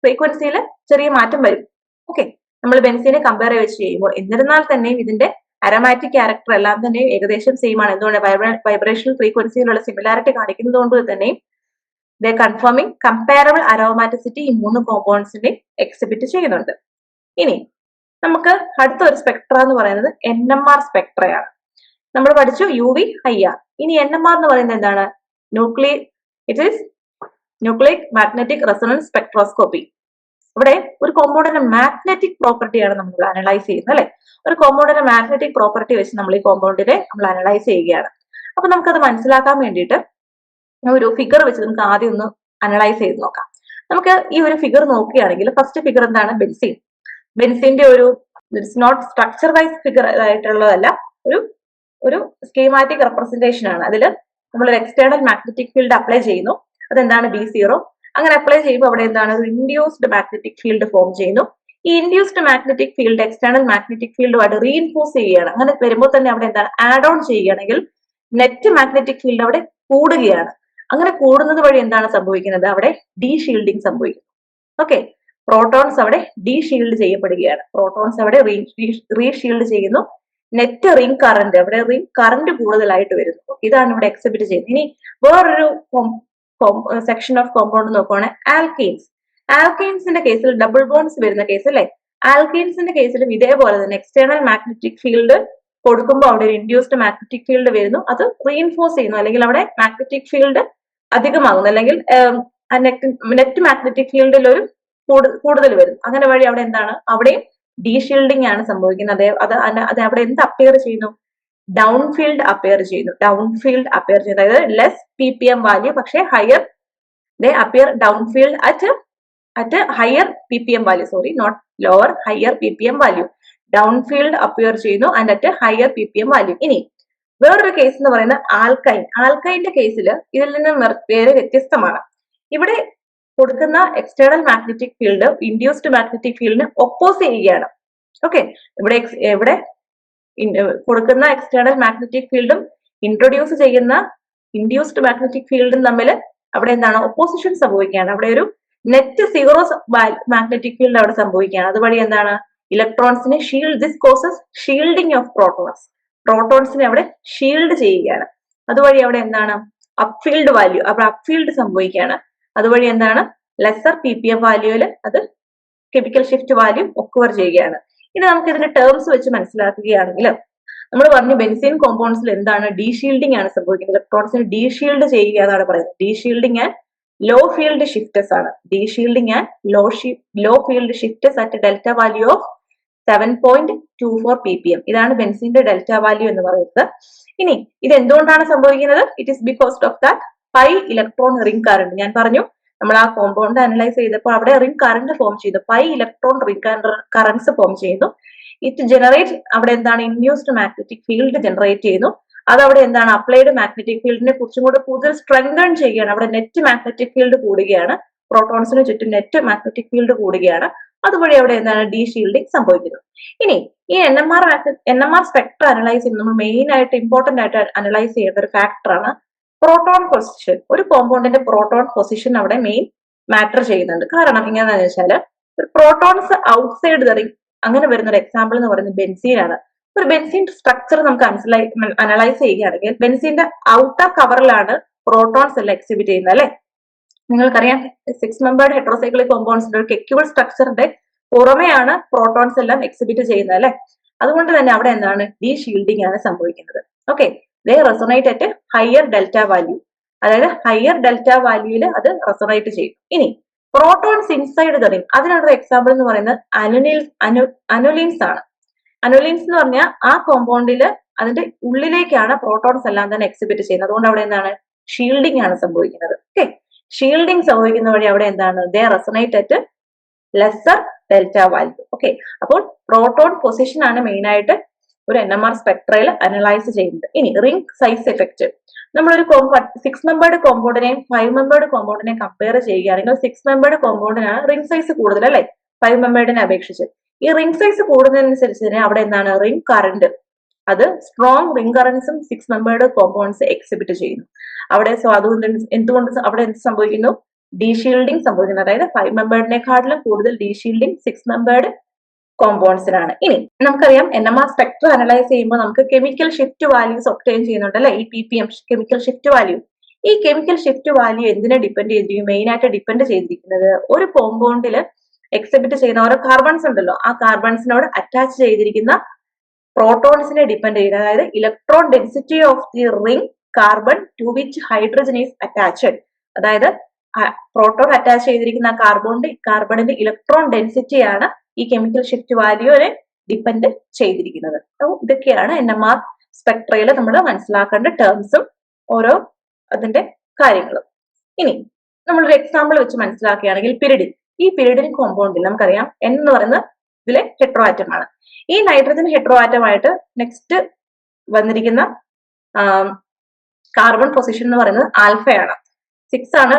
[SPEAKER 1] ഫ്രീക്വൻസിയിൽ ചെറിയ മാറ്റം വരും. ഓക്കെ, നമ്മൾ ബെൻസീനെ കമ്പയർ വെച്ച് ചെയ്യുമ്പോൾ. എന്നിരുന്നാൽ തന്നെയും ഇതിന്റെ അരോമാറ്റിക് ക്യാരക്ടർ എല്ലാം തന്നെ ഏകദേശം സെയിം ആണ്. എന്തുകൊണ്ട്? വൈബ്രേഷണൽ ഫ്രീക്വൻസിയിലുള്ള സിമിലാരിറ്റി കാണിക്കുന്നത് കൊണ്ട് തന്നെയും കൺഫേമിംഗ് കമ്പാരബിൾ അരോമാറ്റിസിറ്റി ഈ മൂന്ന് കോമ്പൗണ്ട്സിന്റെ എക്സിബിറ്റ് ചെയ്യുന്നുണ്ട്. ഇനി നമുക്ക് അടുത്ത ഒരു സ്പെക്ട്ര എന്ന് പറയുന്നത് NMR സ്പെക്ട്രയാണ്. നമ്മൾ പഠിച്ചു UV, IR. ഇനി NMR എന്ന് പറയുന്നത് എന്താണ്? It is nucleic magnetic resonance spectroscopy. ഇവിടെ ഒരു കോമ്പൗണ്ടിന്റെ മാഗ്നറ്റിക് പ്രോപ്പർട്ടിയാണ് നമ്മൾ അനലൈസ് ചെയ്യുന്നത് അല്ലെ. ഒരു കോമ്പൗണ്ടിന്റെ മാഗ്നറ്റിക് പ്രോപ്പർട്ടി വെച്ച് നമ്മൾ ഈ കോമ്പൗണ്ടിനെ നമ്മൾ അനലൈസ് ചെയ്യുകയാണ്. അപ്പൊ നമുക്കത് മനസ്സിലാക്കാൻ വേണ്ടിയിട്ട് ഒരു ഫിഗർ വെച്ച് നമുക്ക് ആദ്യം ഒന്ന് അനലൈസ് ചെയ്ത് നോക്കാം. നമുക്ക് ഈ ഒരു ഫിഗർ നോക്കുകയാണെങ്കിൽ ഫസ്റ്റ് ഫിഗർ എന്താണ്? ബെൻസീൻ. ബെൻസീന്റെ ഒരു it's not structure wise figure ആയിട്ടുള്ളതല്ല, ഒരു സ്കീമാറ്റിക് റെപ്രസെന്റേഷൻ ആണ്. അതിൽ നമ്മൾ ഒരു എക്സ്റ്റേണൽ മാഗ്നറ്റിക് ഫീൽഡ് അപ്ലൈ ചെയ്യുന്നു. അതെന്താണ്? B0. അങ്ങനെ അപ്ലൈ ചെയ്യുമ്പോൾ അവിടെ എന്താണ്? ഒരു ഇൻഡ്യൂസ്ഡ് മാഗ്നറ്റിക് ഫീൽഡ് ഫോം ചെയ്യുന്നു. ഈ induced magnetic field external magnetic ഫീൽഡുമായിട്ട് റീഇൻഫോഴ്സ് ചെയ്യുകയാണ്. അങ്ങനെ വരുമ്പോൾ തന്നെ അവിടെ എന്താണ്? ആഡ് ഓൺ ചെയ്യുകയാണെങ്കിൽ നെറ്റ് മാഗ്നറ്റിക് ഫീൽഡ് അവിടെ കൂടുകയാണ്. അങ്ങനെ കൂടുന്നത് വഴി എന്താണ് സംഭവിക്കുന്നത്? അവിടെ ഡീഷീൽഡിങ് സംഭവിക്കുന്നു. ഓക്കെ, പ്രോട്ടോൺസ് അവിടെ ഡീഷീൽഡ് ചെയ്യപ്പെടുകയാണ്. പ്രോട്ടോൺസ് അവിടെ റീഷീൽഡ് ചെയ്യുന്നു. നെറ്റ് റിംഗ് കറന്റ്, അവിടെ റിംഗ് കറന്റ് കൂടുതലായിട്ട് വരുന്നു. ഇതാണ് ഇവിടെ എക്സിബിറ്റ് ചെയ്യുന്നത്. ഇനി വേറൊരു സെക്ഷൻ ഓഫ് കോമ്പൗണ്ട് നോക്കുവാണെങ്കിൽ ആൽക്കീൻസ്. ആൽക്കീൻസിന്റെ കേസിൽ ഡബിൾ ബോൺസ് വരുന്ന കേസ് അല്ലെ. ആൽക്കീൻസിന്റെ കേസിലും ഇതേപോലെ തന്നെ എക്സ്റ്റേണൽ മാഗ്നറ്റിക് ഫീൽഡ് കൊടുക്കുമ്പോൾ അവിടെ ഒരു ഇൻഡ്യൂസ്ഡ് മാഗ്നറ്റിക് ഫീൽഡ് വരുന്നു. അത് റീഇൻഫോഴ്സ് ചെയ്യുന്നു, അല്ലെങ്കിൽ അവിടെ മാഗ്നറ്റിക് ഫീൽഡ് അധികമാകുന്നു, അല്ലെങ്കിൽ നെറ്റ് മാഗ്നറ്റിക് ഫീൽഡിൽ ഒരു കൂടുതൽ വരുന്നു. അങ്ങനെ വഴി അവിടെ എന്താണ്? അവിടെയും ഡീഷീൽഡിംഗ് ആണ് സംഭവിക്കുന്നത്. അത് അവിടെ എന്ത് അപ്പിയർ ചെയ്യുന്നു? ഡൗൺ ഫീൽഡ് അപ്പിയർ ചെയ്യുന്നു. ഡൗൺ ഫീൽഡ് അപ്പിയർ ചെയ്യുന്നു, അതായത് ലെസ് ppm വാല്യൂ, പക്ഷേ higher they appear downfield at higher ppm value. Sorry, not lower, higher ppm value. Downfield appear ചെയ്യുന്നു and at higher ppm value. ഇനി വേറൊരു case എന്ന് പറയുന്നത് alkyne. ആൽക്കൈന്റെ കേസിൽ ഇതിൽ നിന്ന് വേറെ വ്യത്യസ്തമാണ്. ഇവിടെ കൊടുക്കുന്ന external magnetic field induced magnetic ഫീൽഡിന് ഒപ്പോസ് ചെയ്യുകയാണ്. ഓക്കെ, ഇവിടെ കൊടുക്കുന്ന എക്സ്റ്റേണൽ മാഗ്നറ്റിക് ഫീൽഡും ഇൻട്രൊഡ്യൂസ് ചെയ്യുന്ന ഇൻഡ്യൂസ്ഡ് മാഗ്നറ്റിക് ഫീൽഡും തമ്മിൽ അവിടെ എന്താണ്? ഒപ്പോസിഷൻ സംഭവിക്കുകയാണ്. അവിടെ ഒരു നെറ്റ് സീറോ മാഗ്നറ്റിക് ഫീൽഡ് അവിടെ സംഭവിക്കുകയാണ്. അതുവഴി എന്താണ്? ഇലക്ട്രോൺസിനെ this causes shielding of protons. പ്രോട്ടോൺസിനെ അവിടെ ഷീൽഡ് ചെയ്യുകയാണ്. അതുവഴി അവിടെ എന്താണ്? അപ്ഫീൽഡ് വാല്യൂ, അവിടെ അപ്ഫീൽഡ് സംഭവിക്കുകയാണ്. അതുവഴി എന്താണ്? ലെസർ ppm വാല്യൂവിൽ അത് കെമിക്കൽ ഷിഫ്റ്റ് വാല്യൂ ഒക്വർ ചെയ്യുകയാണ്. ഇനി നമുക്ക് ഇതിന്റെ ടേംസ് വെച്ച് മനസ്സിലാക്കുകയാണെങ്കിൽ നമ്മൾ പറഞ്ഞു ബെൻസീൻ കോമ്പൗണ്ട്സിൽ എന്താണ്? ഡീഷീൽഡിംഗ് ആണ് സംഭവിക്കുന്നത്. ഇലക്ട്രോൺസിനെ ഡീഷീൽഡ് ചെയ്യുക എന്നാണ് പറയുന്നത്. Deshielding and low field shifters ആണ്. Deshielding and low field shifters at delta value of 7.24 ppm. ഇതാണ് ബെൻസീന്റെ ഡെൽറ്റ വാല്യൂ എന്ന് പറയുന്നത്. ഇനി ഇത് എന്തുകൊണ്ടാണ് സംഭവിക്കുന്നത്? It is because of that pi electron ring current. ഞാൻ പറഞ്ഞു നമ്മൾ ആ കോമ്പൗണ്ട് അനലൈസ് ചെയ്തപ്പോൾ അവിടെ റിംഗ് കറന്റ് ഫോം ചെയ്തു. Pi electron ring currents form ചെയ്യുന്നു. ഇറ്റ് ജനറേറ്റ് അവിടെ എന്താണ്? ഇൻഡ്യൂസ്ഡ് മാഗ്നറ്റിക് ഫീൽഡ് ജനറേറ്റ് ചെയ്യുന്നു. അത് അവിടെ എന്താണ്? അപ്ലൈഡ് മാഗ്നറ്റിക് ഫീൽഡിനെ കുറച്ചും കൂടെ കൂടുതൽ സ്ട്രെങ്തൺ ചെയ്യുകയാണ്. അവിടെ നെറ്റ് മാഗ്നറ്റിക് ഫീൽഡ് കൂടുകയാണ്. പ്രോട്ടോൺസിന് ചുറ്റും നെറ്റ് മാഗ്നറ്റിക് ഫീൽഡ് കൂടുകയാണ്. അതുവഴി അവിടെ എന്താണ്? ഡീഷീൽഡിംഗ് സംഭവിക്കുന്നു. ഇനി ഈ NMR സ്പെക്ട്ര അനലൈസ് ചെയ്യുമ്പോൾ നമ്മൾ മെയിൻ ആയിട്ട് ഇമ്പോർട്ടന്റ് ആയിട്ട് അനലൈസ് ചെയ്യേണ്ട ഒരു ഫാക്ടറാണ് പ്രോട്ടോൺ പൊസിഷൻ. ഒരു കോമ്പൗണ്ടിന്റെ പ്രോട്ടോൺ പൊസിഷൻ അവിടെ മെയിൻ മാറ്റർ ചെയ്യുന്നുണ്ട്. കാരണം എങ്ങനെയാണെന്ന് വെച്ചാൽ പ്രോട്ടോൺസ് ഔട്ട്സൈഡ് ദ റിംഗ്, അങ്ങനെ വരുന്ന ഒരു എക്സാമ്പിൾ എന്ന് പറയുന്നത് ബെൻസീൻ ആണ്. ഒരു ബെൻസീൻ സ്ട്രക്ചർ നമുക്ക് അനലൈസ് ചെയ്യുകയാണെങ്കിൽ ബെൻസീന്റെ ഔട്ടർ കവറിലാണ് പ്രോട്ടോൺസ് എല്ലാം എക്സിബിറ്റ് ചെയ്യുന്നത് അല്ലെ. നിങ്ങൾക്കറിയാം 6 മെമ്പേർഡ് ഹെട്രോസൈക്ലിക് കോമ്പൗണ്ട്സിന്റെ ഒരു കെക്യുവൽ സ്ട്രക്ചറിന്റെ പുറമെയാണ് പ്രോട്ടോൺസ് എല്ലാം എക്സിബിറ്റ് ചെയ്യുന്നത് അല്ലെ. അതുകൊണ്ട് തന്നെ അവിടെ എന്താണ്? ഡീഷീൽഡിംഗ് ആണ് സംഭവിക്കുന്നത്. Okay, they resonate at higher delta value, അതായത് ഹയർ ഡെൽറ്റ വാല്യൂവിൽ അത് റെസൊണേറ്റ് ചെയ്യും. ഇനി പ്രോട്ടോൺസ് ഇൻസൈഡ് ദ റിംഗ്, അതിനുള്ള എക്സാമ്പിൾ എന്ന് പറയുന്നത് അനുലിൻസ് ആണ്. അനുലിൻസ് എന്ന് പറഞ്ഞാൽ ആ കോമ്പൗണ്ടിൽ അതിന്റെ ഉള്ളിലേക്കാണ് പ്രോട്ടോൺസ് എല്ലാം തന്നെ എക്സിബിറ്റ് ചെയ്യുന്നത്. അതുകൊണ്ട് അവിടെ എന്താണ്? ഷീൽഡിംഗ് ആണ് സംഭവിക്കുന്നത്. ഓക്കെ, ഷീൽഡിംഗ് സംഭവിക്കുന്ന വഴി അവിടെ എന്താണ്? They resonate at lesser delta value. Okay, അപ്പോൾ പ്രോട്ടോൺ പൊസിഷൻ ആണ് മെയിൻ ആയിട്ട് ഒരു NMR സ്പെക്ട്രയിൽ അനലൈസ് ചെയ്യുന്നത്. ഇനി റിംഗ് സൈസ് എഫക്ട്, നമ്മളൊരു 6 മെമ്പേർഡ് കോമ്പൗണ്ടിനെയും 5 മെമ്പേർഡ് കോമ്പൗണ്ടിനെയും കമ്പയർ ചെയ്യുകയാണെങ്കിൽ 6 മെമ്പേർഡ് കോമ്പൗണ്ടിനാണ് റിംഗ് സൈസ് കൂടുതൽ അല്ലെ 5 മെമ്പേർഡിനെ അപേക്ഷിച്ച്. ഈ റിംഗ് സൈസ് കൂടുന്നതിനനുസരിച്ച് തന്നെ അവിടെ എന്താണ്? റിംഗ് കറന്റ്, അത് സ്ട്രോങ് റിംഗ് കറന്റ്സും 6 മെമ്പേർഡ് കോമ്പൗണ്ട്സ് എക്സിബിറ്റ് ചെയ്യുന്നു അവിടെ. സോ അതുകൊണ്ട് എന്തുകൊണ്ട് അവിടെ എന്ത് സംഭവിക്കുന്നു? ഡീഷീൽഡിംഗ് സംഭവിക്കുന്നു. അതായത് 5 മെമ്പേർഡിനെക്കാട്ടിലും കൂടുതൽ ഡീഷീൽഡിംഗ് 6 മെമ്പേർഡ് കോമ്പൗണ്ട്സിനാണ്. ഇനി നമുക്കറിയാം NMR സ്പെക്ട്ര അനലൈസ് ചെയ്യുമ്പോൾ നമുക്ക് കെമിക്കൽ ഷിഫ്റ്റ് വാല്യൂസ് ഒബ്റ്റെയിൻ ചെയ്യുന്നുണ്ട് അല്ലെ. ഈ ppm കെമിക്കൽ ഷിഫ്റ്റ് വാല്യൂ. ഈ കെമിക്കൽ ഷിഫ്റ്റ് വാല്യൂ എന്തിനെ ഡിപ്പെൻഡ് ചെയ്തിരിക്കും? മെയിൻ ആയിട്ട് ഡിപ്പെൻഡ് ചെയ്തിരിക്കുന്നത് ഒരു കോമ്പൗണ്ടിൽ എക്സിബിറ്റ് ചെയ്യുന്ന ഓരോ കാർബൺസ് ഉണ്ടല്ലോ, ആ കാർബൺസിനോട് അറ്റാച്ച് ചെയ്തിരിക്കുന്ന പ്രോട്ടോൺസിനെ ഡിപ്പെൻഡ് ചെയ്യുന്നത്. അതായത് electron density of the ring carbon to which hydrogen is attached. അതായത് പ്രോട്ടോൺ അറ്റാച്ച് ചെയ്തിരിക്കുന്ന കാർബണിന്റെ ഇലക്ട്രോൺ ഡെൻസിറ്റിയാണ് ഈ കെമിക്കൽ ഷിഫ്റ്റ് വാല്യൂവിനെ ഡിപ്പെൻഡ് ചെയ്തിരിക്കുന്നത്. ഇതൊക്കെയാണ് NMR സ്പെക്ട്രയിൽ നമ്മൾ മനസ്സിലാക്കേണ്ട ടേംസും ഓരോ അതിന്റെ കാര്യങ്ങളും. ഇനി നമ്മളൊരു എക്സാമ്പിൾ വെച്ച് മനസ്സിലാക്കുകയാണെങ്കിൽ പിരിഡിൻ. ഈ പിരിഡിൻ കോമ്പൗണ്ടിൽ നമുക്കറിയാം N എന്ന് പറയുന്നത് ഇതിലെ ഹെട്രോ ആറ്റം ആണ്. ഈ നൈട്രജൻ ഹെട്രോ ആറ്റമായിട്ട് നെക്സ്റ്റ് വന്നിരിക്കുന്ന കാർബൺ പൊസിഷൻ എന്ന് പറയുന്നത് ആൽഫയാണ്. 6 ആണ്.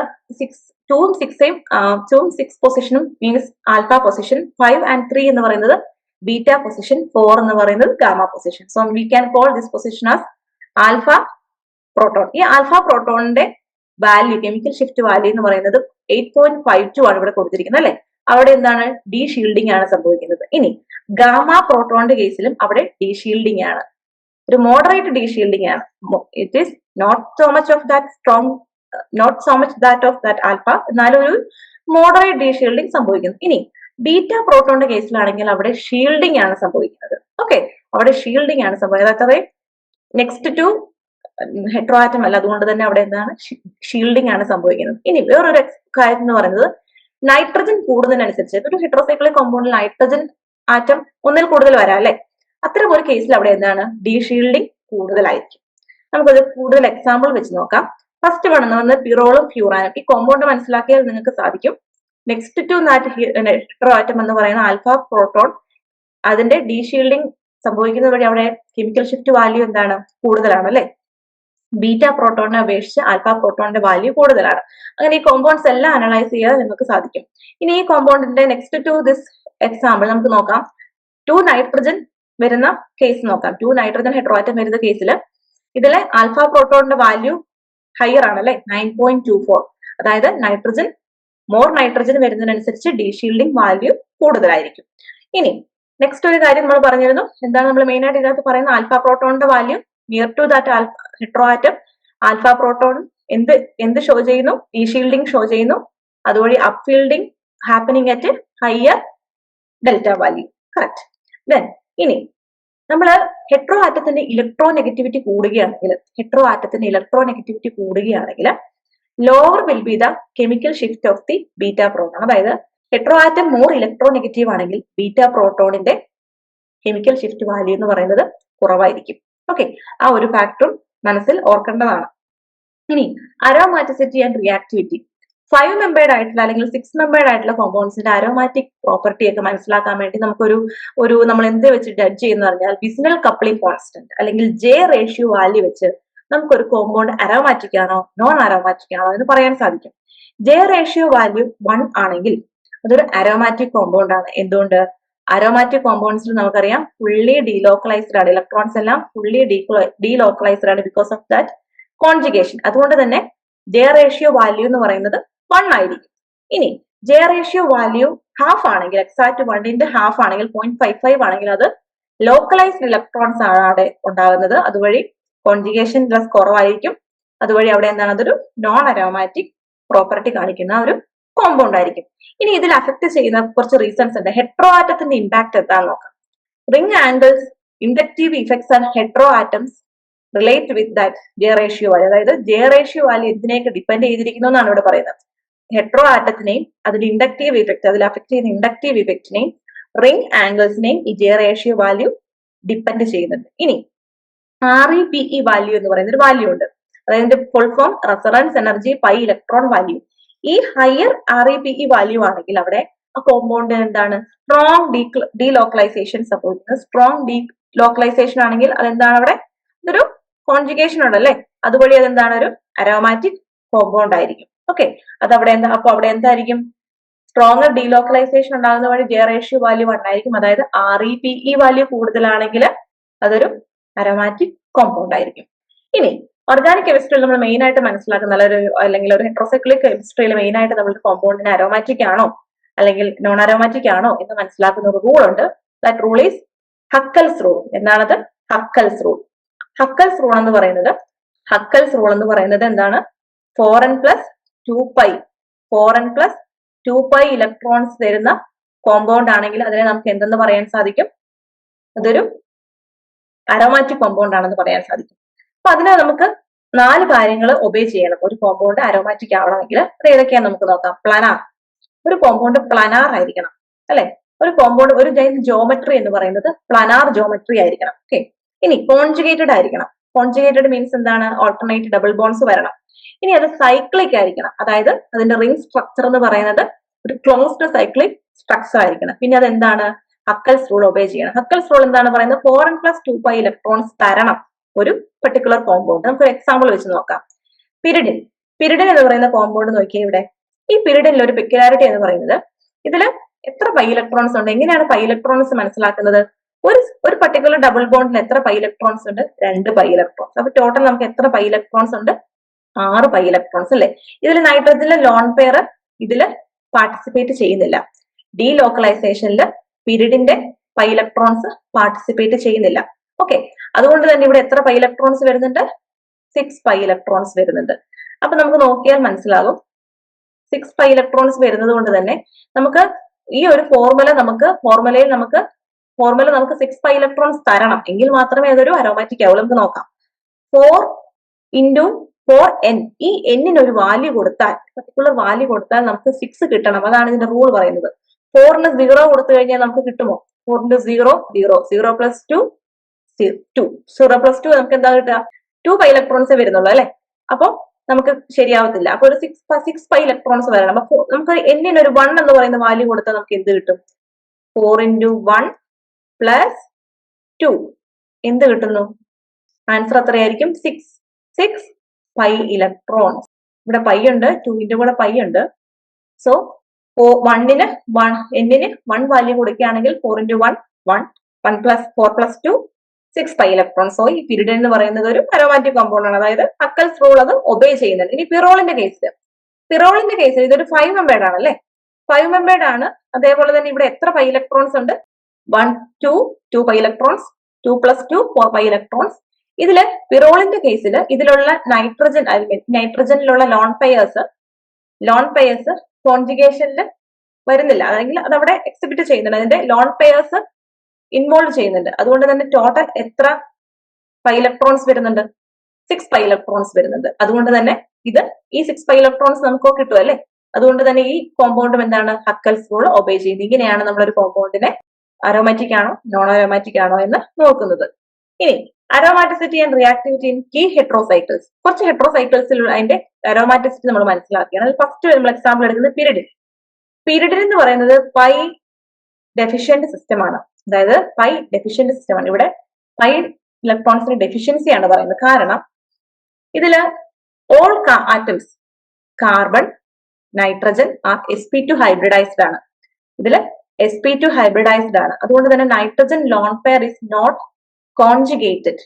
[SPEAKER 1] 2ഉം 6 പൊസിഷനും മീൻസ് ആൽഫ പൊസിഷൻ. 5 and 3 എന്ന് പറയുന്നത് ബീറ്റ പൊസിഷൻ. 4 എന്ന് പറയുന്നത് gamma position. So we can call this position as alpha proton. ഈ ആൽഫ പ്രോട്ടോണിന്റെ വാല്യൂ, കെമിക്കൽ ഷിഫ്റ്റ് വാല്യൂ എന്ന് പറയുന്നത് 8.52 ആണ് ഇവിടെ കൊടുത്തിരിക്കുന്നത് അല്ലെ. അവിടെ എന്താണ്? ഡി ഷീൽഡിംഗ് ആണ് സംഭവിക്കുന്നത്. ഇനി ഗാമ പ്രോട്ടോണിന്റെ കേസിലും അവിടെ ഡി ഷീൽഡിംഗ് ആണ്. ഒരു മോഡറേറ്റ് ഡി ഷീൽഡിംഗ് ആണ്. It is not so much of that strong, not so much that of that alpha, എന്നാലും ഒരു മോഡറേറ്റ് ഡി ഷീൽഡിംഗ് സംഭവിക്കുന്നു. ഇനി ബീറ്റ പ്രോട്ടോണിന്റെ കേസിലാണെങ്കിൽ അവിടെ ഷീൽഡിംഗ് ആണ് സംഭവിക്കുന്നത്. ഓക്കെ, അവിടെ ഷീൽഡിംഗ് ആണ് സംഭവിക്കുന്നത്. അതായത് നെക്സ്റ്റ് ടു ഹെട്രോ ആറ്റം അല്ല, അതുകൊണ്ട് തന്നെ അവിടെ എന്താണ്? ഷീൽഡിംഗ് ആണ് സംഭവിക്കുന്നത്. ഇനി വേറൊരു കാര്യം എന്ന് പറയുന്നത് നൈട്രജൻ കൂടുന്നതിനനുസരിച്ച് ഒരു ഹെട്രോസൈക്ലിക് കോമ്പൗണ്ടിൽ നൈട്രജൻ ആറ്റം ഒന്നിൽ കൂടുതൽ വരാം അല്ലെ. അത്തരം ഒരു കേസിൽ അവിടെ എന്താണ്? ഡി ഷീൽഡിംഗ് കൂടുതലായിരിക്കും. നമുക്കത് കൂടുതൽ എക്സാമ്പിൾ വെച്ച് നോക്കാം. ഫസ്റ്റ് വൺ എന്ന് പറയുന്നത് പിറോളും ഫ്യൂറാനും. ഈ കോമ്പൗണ്ട് മനസ്സിലാക്കിയാൽ നിങ്ങൾക്ക് സാധിക്കും. നെക്സ്റ്റ് ടു ഹെട്രോ ആറ്റം എന്ന് പറയുന്ന ആൽഫ പ്രോട്ടോൺ, അതിന്റെ ഡി ഷീൽഡിംഗ് സംഭവിക്കുന്നത് വഴി അവിടെ കെമിക്കൽ ഷിഫ്റ്റ് വാല്യൂ എന്താണ്? കൂടുതലാണ് അല്ലെ. ബീറ്റ പ്രോട്ടോണിനെ അപേക്ഷിച്ച് ആൽഫ പ്രോട്ടോണിന്റെ വാല്യൂ കൂടുതലാണ്. അങ്ങനെ ഈ കോമ്പൗണ്ട്സ് എല്ലാം അനലൈസ് ചെയ്യാൻ നിങ്ങൾക്ക് സാധിക്കും. ഇനി ഈ കോമ്പൗണ്ടിന്റെ നെക്സ്റ്റ് ടു ദിസ് എക്സാമ്പിൾ നമുക്ക് നോക്കാം. 2 നൈട്രജൻ വരുന്ന കേസ് നോക്കാം. 2 നൈട്രജൻ ഹെട്രോ ആറ്റം വരുന്ന കേസിൽ ഇതിലെ ആൽഫ പ്രോട്ടോണിന്റെ വാല്യൂ ഹയർ ആണ് അല്ലെ, 9.24. അതായത് മോർ നൈട്രജൻ വരുന്നതിനനുസരിച്ച് ഡി ഷീൽഡിംഗ് വാല്യൂ കൂടുതലായിരിക്കും. ഇനി നെക്സ്റ്റ് ഒരു കാര്യം നമ്മൾ പറഞ്ഞിരുന്നു. എന്താണ് നമ്മൾ മെയിൻ ആയിട്ട് ഇതിനകത്ത് പറയുന്ന? ആൽഫ പ്രോട്ടോണിന്റെ value near to that hetero atom alpha proton എന്ത് ഷോ ചെയ്യുന്നു? ഡി ഷീൽഡിംഗ് ഷോ ചെയ്യുന്നു. അതുവഴി up fielding happening at higher delta value. Correct. Then ഇനി നമ്മൾ ഹെട്രോ ആറ്റത്തിന്റെ ഇലക്ട്രോ നെഗറ്റിവിറ്റി കൂടുകയാണെങ്കിൽ lower will be the chemical shift of the beta proton. അതായത് hetero atom more electronegative ആണെങ്കിൽ beta പ്രോട്ടോണിന്റെ chemical shift value എന്ന് പറയുന്നത് കുറവായിരിക്കും. ഓക്കെ, ആ ഒരു ഫാക്ടറും മനസ്സിൽ ഓർക്കേണ്ടതാണ്. ഇനി അരോമാറ്റിസിറ്റി ആൻഡ് റിയാക്ടിവിറ്റി. 5 മെമ്പേർഡ് ആയിട്ടുള്ള അല്ലെങ്കിൽ 6 മെമ്പേർഡ് ആയിട്ടുള്ള കോമ്പൗണ്ട്സിന്റെ അരോമാറ്റിക് പ്രോപ്പർട്ടി ഒക്കെ മനസ്സിലാക്കാൻ വേണ്ടി നമുക്കൊരു നമ്മൾ എന്ത് വെച്ച് ജഡ്ജ് ചെയ്യുന്ന പറഞ്ഞാൽ ബിസിനൽ കപ്ലിംഗ് കോൺസ്റ്റന്റ് അല്ലെങ്കിൽ ജെ റേഷ്യോ വാല്യൂ വെച്ച് നമുക്കൊരു കോമ്പൗണ്ട് അരോമാറ്റിക് ആണോ നോൺ അരോമാറ്റിക് ആണോ എന്ന് പറയാൻ സാധിക്കും. ജെ റേഷ്യോ വാല്യൂ 1 ആണെങ്കിൽ അതൊരു അരോമാറ്റിക് കോമ്പൗണ്ട് ആണ്. എന്തുകൊണ്ട്? അരോമാറ്റിക് കോമ്പൗണ്ട്സിൽ നമുക്കറിയാം ഫുള്ളി ഡീലോക്കലൈസ്ഡ് ആണ്. ഇലക്ട്രോൺസ് എല്ലാം ഫുള്ളി ഡീലോക്കലൈസ്ഡ് ആണ് ബിക്കോസ് ഓഫ് ദാറ്റ് കോൺജുഗേഷൻ. അതുകൊണ്ട് തന്നെ ജെ റേഷ്യോ വാല്യൂ എന്ന് പറയുന്നത് 1 ആയിരിക്കും. ഇനി ജെ റേഷ്യോ വാല്യൂ ഹാഫ് ആണെങ്കിൽ, എക്സാക്ട് 1ന്റെ ഹാഫ് ആണെങ്കിൽ 0.55 ആണെങ്കിൽ അത് ലോക്കലൈസ്ഡ് ഇലക്ട്രോൺസ് ആണ് അവിടെ ഉണ്ടാകുന്നത്. അതുവഴി കോൺജുഗേഷൻ പ്ലസ് കുറവായിരിക്കും. അതുവഴി അവിടെ എന്താണ്? അതൊരു നോൺ അരോമാറ്റിക് പ്രോപ്പർട്ടി കാണിക്കുന്ന ഒരു കോമ്പൗണ്ട് ആയിരിക്കും. ഇനി ഇതിൽ അഫക്ട് ചെയ്യുന്ന കുറച്ച് റീസൺസ് ഉണ്ട്. ഹെട്രോ ആറ്റത്തിന്റെ ഇമ്പാക്ട് എന്താന്ന് നോക്കാം. Ring angles, inductive effects and hetero atoms relate with that J ratio value. അതായത് ജെ റേഷ്യോ വാല്യൂ എന്തിനെയൊക്കെ ഡിപ്പെൻഡ് ചെയ്തിരിക്കുന്നു എന്നാണ് ഇവിടെ പറയുന്നത്. ഹെട്രോ ആറ്റത്തിനെയും അതിൽ ഇൻഡക്റ്റീവ് ഇഫക്ട്, അതിൽ അഫക്ട് ചെയ്യുന്ന ഇൻഡക്റ്റീവ് ഇഫക്റ്റിനെയും റിംഗ് ആംഗിൾസിനെയും ഈ ജെ റേഷ്യോ വാല്യൂ ഡിപ്പെൻഡ് ചെയ്യുന്നുണ്ട്. ഇനി REPE വാല്യൂ എന്ന് പറയുന്ന ഒരു വാല്യൂ ഉണ്ട്. അതായത് full form resonance energy pi electron value. ഈ ഹയർ REPE വാല്യൂ ആണെങ്കിൽ അവിടെ ആ കോമ്പൗണ്ട് എന്താണ്? സ്ട്രോങ് ഡീലോക്കലൈസേഷൻ സംഭവിക്കുന്നത്. സ്ട്രോങ് ഡീലോക്കലൈസേഷൻ ആണെങ്കിൽ അതെന്താണ്? അവിടെ ഇതൊരു കോൺജുഗേഷൻ ഉണ്ടല്ലേ, അതുവഴി അതെന്താണ്? ഒരു അരോമാറ്റിക് കോമ്പൗണ്ട് ആയിരിക്കും. ഓക്കെ, അതവിടെ അപ്പൊ അവിടെ എന്തായിരിക്കും? സ്ട്രോങ്ങർ ഡീലോക്കലൈസേഷൻ ഉണ്ടാകുന്ന വഴി ജെ റേഷ്യോ വാല്യൂ 1 ആയിരിക്കും. അതായത് REPE വാല്യൂ കൂടുതലാണെങ്കിൽ അതൊരു അരോമാറ്റിക് കോമ്പൗണ്ട് ആയിരിക്കും. ഇനി ഓർഗാനിക് കെമിസ്ട്രിയിൽ നമ്മൾ മെയിൻ ആയിട്ട് മനസ്സിലാക്കുന്ന അല്ലെങ്കിൽ ഒരു ഹെട്രോസൈക്ലിക് കെമിസ്ട്രിയിൽ മെയിൻ ആയിട്ട് നമ്മൾ കോമ്പൗണ്ടിന് അരോമാറ്റിക് ആണോ അല്ലെങ്കിൽ നോൺ അരോമാറ്റിക് ആണോ എന്ന് മനസ്സിലാക്കുന്ന ഒരു റൂൾ ഉണ്ട്. That rule is Huckel's rule. എന്താണത്? Huckel's rule. ഹക്കൽസ് റൂൾ എന്ന് പറയുന്നത് എന്താണ്? 4n + 2π ഇലക്ട്രോൺസ് തരുന്ന കോമ്പൗണ്ട് ആണെങ്കിൽ അതിനെ നമുക്ക് എന്തെന്ന് പറയാൻ സാധിക്കും? അതൊരു അരോമാറ്റിക് കോമ്പൗണ്ട് ആണെന്ന് പറയാൻ സാധിക്കും. അപ്പൊ അതിന് നമുക്ക് 4 കാര്യങ്ങൾ ഒബേ ചെയ്യണം ഒരു കോമ്പൗണ്ട് അരോമാറ്റിക് ആവണമെങ്കിൽ. അത് ഏതൊക്കെയാന്ന് നമുക്ക് നോക്കാം. പ്ലാനാർ, ഒരു കോമ്പൗണ്ട് പ്ലാനാർ ആയിരിക്കണം അല്ലെ. ഒരു കോമ്പൗണ്ട് ഒരു ജോമെട്രി എന്ന് പറയുന്നത് പ്ലാനാർ ജോമെട്രി ആയിരിക്കണം. ഓക്കെ. ഇനി കോൺജുഗേറ്റഡ് ആയിരിക്കണം. കോൺജുഗേറ്റഡ് മീൻസ് എന്താണ്? ഓൾട്ടർനേറ്റ് ഡബിൾ ബോൺസ് വരണം. ഇനി അത് സൈക്ലിക് ആയിരിക്കണം, അതായത് അതിന്റെ റിംഗ് സ്ട്രക്ചർ എന്ന് പറയുന്നത് ഒരു ക്ലോസ്ഡ് സൈക്ലിക് സ്ട്രക്ചർ ആയിരിക്കണം. പിന്നെ അത് എന്താണ്? ഹക്കൽസ് റൂൾ ഒബേ ചെയ്യണം. ഹക്കൽസ് റൂൾ എന്താണ് പറയുന്നത്? 4n+2π ഇലക്ട്രോൺസ് തരണം ഒരു പെർട്ടിക്കുലർ കോമ്പൗണ്ട്. നമുക്ക് ഒരു എക്സാമ്പിൾ വെച്ച് നോക്കാം. പിരിഡിൻ. പിരിഡിൻ എന്ന് പറയുന്ന കോമ്പൗണ്ട് നോക്കിയേ ഇവിടെ. ഈ പിരിഡിനിൽ ഒരു പെക്യുലാരിറ്റി എന്ന് പറയുന്നത് ഇതിൽ എത്ര പൈ ഇലക്ട്രോൺസ് ഉണ്ട്? എങ്ങനെയാണ് പൈ ഇലക്ട്രോൺസ് മനസ്സിലാക്കുന്നത്? ഒരു പർട്ടിക്കുലർ ഡബിൾ ബോണ്ടിൽ എത്ര പൈ ഇലക്ട്രോൺസ് ഉണ്ട്? 2 പൈ ഇലക്ട്രോൺസ്. അപ്പൊ ടോട്ടൽ നമുക്ക് എത്ര പൈ ഇലക്ട്രോൺസ് ഉണ്ട്? 6 പൈ ഇലക്ട്രോൺസ് അല്ലെ. ഇതിൽ നൈട്രജനിലെ ലോൺ പെയർ ഇതിൽ പാർട്ടിസിപ്പേറ്റ് ചെയ്യുന്നില്ല. ഡീലോക്കലൈസേഷനിൽ പിരിഡിന്റെ പൈ ഇലക്ട്രോൺസ് പാർട്ടിസിപ്പേറ്റ് ചെയ്യുന്നില്ല. ഓക്കെ. അതുകൊണ്ട് തന്നെ ഇവിടെ എത്ര പൈ ഇലക്ട്രോൺസ് വരുന്നുണ്ട്? 6 പൈ ഇലക്ട്രോൺസ് വരുന്നുണ്ട്. അപ്പൊ നമുക്ക് നോക്കിയാൽ മനസ്സിലാകും 6 പൈ ഇലക്ട്രോൺസ് വരുന്നത് കൊണ്ട് തന്നെ നമുക്ക് ഈ ഒരു ഫോർമുലയിൽ നമുക്ക് 6 പൈ ഇലക്ട്രോൺസ് തരണം, എങ്കിൽ മാത്രമേ അതൊരു അരോമാറ്റിക് ആവുള്ളൂ. നമുക്ക് നോക്കാം. 4 ഈ എന്നിന് ഒരു വാല്യൂ കൊടുത്താൽ, പർട്ടിക്കുലർ വാല്യൂ കൊടുത്താൽ നമുക്ക് 6 കിട്ടണം. അതാണ് ഇതിന്റെ റൂൾ പറയുന്നത്. 4ന് 0 കൊടുത്തു കഴിഞ്ഞാൽ നമുക്ക് കിട്ടുമോ? 4 × 0 0, 0 + 2 2, 0 + 2 നമുക്ക് എന്താ കിട്ടുക? 2 പൈ ഇലക്ട്രോൺസ് വരുന്നുള്ളൂ അല്ലെ. അപ്പൊ നമുക്ക് ശരിയാവത്തില്ല. അപ്പൊ ഒരു 6 പൈ ഇലക്ട്രോൺസ് വരണം. അപ്പൊ നമുക്ക് എന്നിന് ഒരു 1 എന്ന് പറയുന്ന വാല്യൂ കൊടുത്താൽ നമുക്ക് എന്ത് കിട്ടും? 4 × 1 + 2 എന്ത് കിട്ടുന്നു? ആൻസർ എത്രയായിരിക്കും? 6 പൈ ഇലക്ട്രോൺസ്. ഇവിടെ പൈ ഉണ്ട്, 2ന്റെ കൂടെ പൈ ഉണ്ട്. സോ എന്നിന് 1 വാല്യൂ കൊടുക്കുകയാണെങ്കിൽ 4 × 1 1, 1 + 4 + 2 6 പൈ ഇലക്ട്രോൺസ്. സോ ഈ പിരിഡിൻ എന്ന് പറയുന്നത് ഒരു അരോമാറ്റിക് കോമ്പൗണ്ട് ആണ്, അതായത് ഹക്കൽസ് റൂൾ അത് ഒബേ ചെയ്യുന്നുണ്ട്. ഇനി പിറോളിന്റെ കേസിൽ ഇതൊരു 5 മെമ്പേർഡ് ആണ് അല്ലെ. 5 മെമ്പേർഡ് ആണ്. അതേപോലെ തന്നെ ഇവിടെ എത്ര പൈ ഇലക്ട്രോൺസ് ഉണ്ട്? 1 2 പൈ ഇലക്ട്രോൺസ്, 2 + 2 4 പൈ ഇലക്ട്രോൺസ്. ഇതില് പിറോളിന്റെ കേസിൽ ഇതിലുള്ള നൈട്രജനിലുള്ള ലോൺ പെയേഴ്സ് കോൺജുഗേഷനിൽ വരുന്നില്ല, അല്ലെങ്കിൽ അതവിടെ എക്സിബിറ്റ് ചെയ്യുന്നുണ്ട്. അതിന്റെ ലോൺ പെയേഴ്സ് ഇൻവോൾവ് ചെയ്യുന്നുണ്ട്. അതുകൊണ്ട് തന്നെ ടോട്ടൽ എത്ര പൈ ഇലക്ട്രോൺസ് വരുന്നുണ്ട്? 6 പൈ ഇലക്ട്രോൺസ് വരുന്നുണ്ട്. അതുകൊണ്ട് തന്നെ ഈ 6 പൈ ഇലക്ട്രോൺസ് നമുക്ക് കിട്ടും അല്ലെ. അതുകൊണ്ട് തന്നെ ഈ കോമ്പൗണ്ടും എന്താണ്? ഹക്കൽസ് റൂൾ ഒബേ ചെയ്യുന്നത്. ഇങ്ങനെയാണ് നമ്മളൊരു കോമ്പൗണ്ടിനെ അരോമാറ്റിക് ആണോ നോൺ അരോമാറ്റിക് ആണോ എന്ന് നോക്കുന്നത്. ഇനി aromaticity and reactivity in key heterocycles. കുറച്ച് ഹെട്രോസൈക്കിൾസിൽ അതിന്റെ അരോമാറ്റിസിറ്റി നമ്മൾ മനസ്സിലാക്കിയാണ്. അതിൽ ഫസ്റ്റ് നമ്മൾ എക്സാമ്പിൾ എടുക്കുന്നത് പിരിഡിൻ എന്ന് പറയുന്നത് പൈ ഡെഫിഷ്യന്റ് സിസ്റ്റം ആണ്. അതായത് പൈ ഡെഫിഷ്യന്റ് സിസ്റ്റം ആണ്. ഇവിടെ പൈ ഇലക്ട്രോൺസിന്റെ ഡെഫിഷ്യൻസി ആണ് പറയുന്നത്. കാരണം ഇതില് all atoms carbon, nitrogen are sp2 hybridised ആണ്. ഇതില് sp2 ഹൈബ്രിഡൈസ്ഡ് ആണ്. അതുകൊണ്ട് തന്നെ nitrogen lone pair is not conjugated.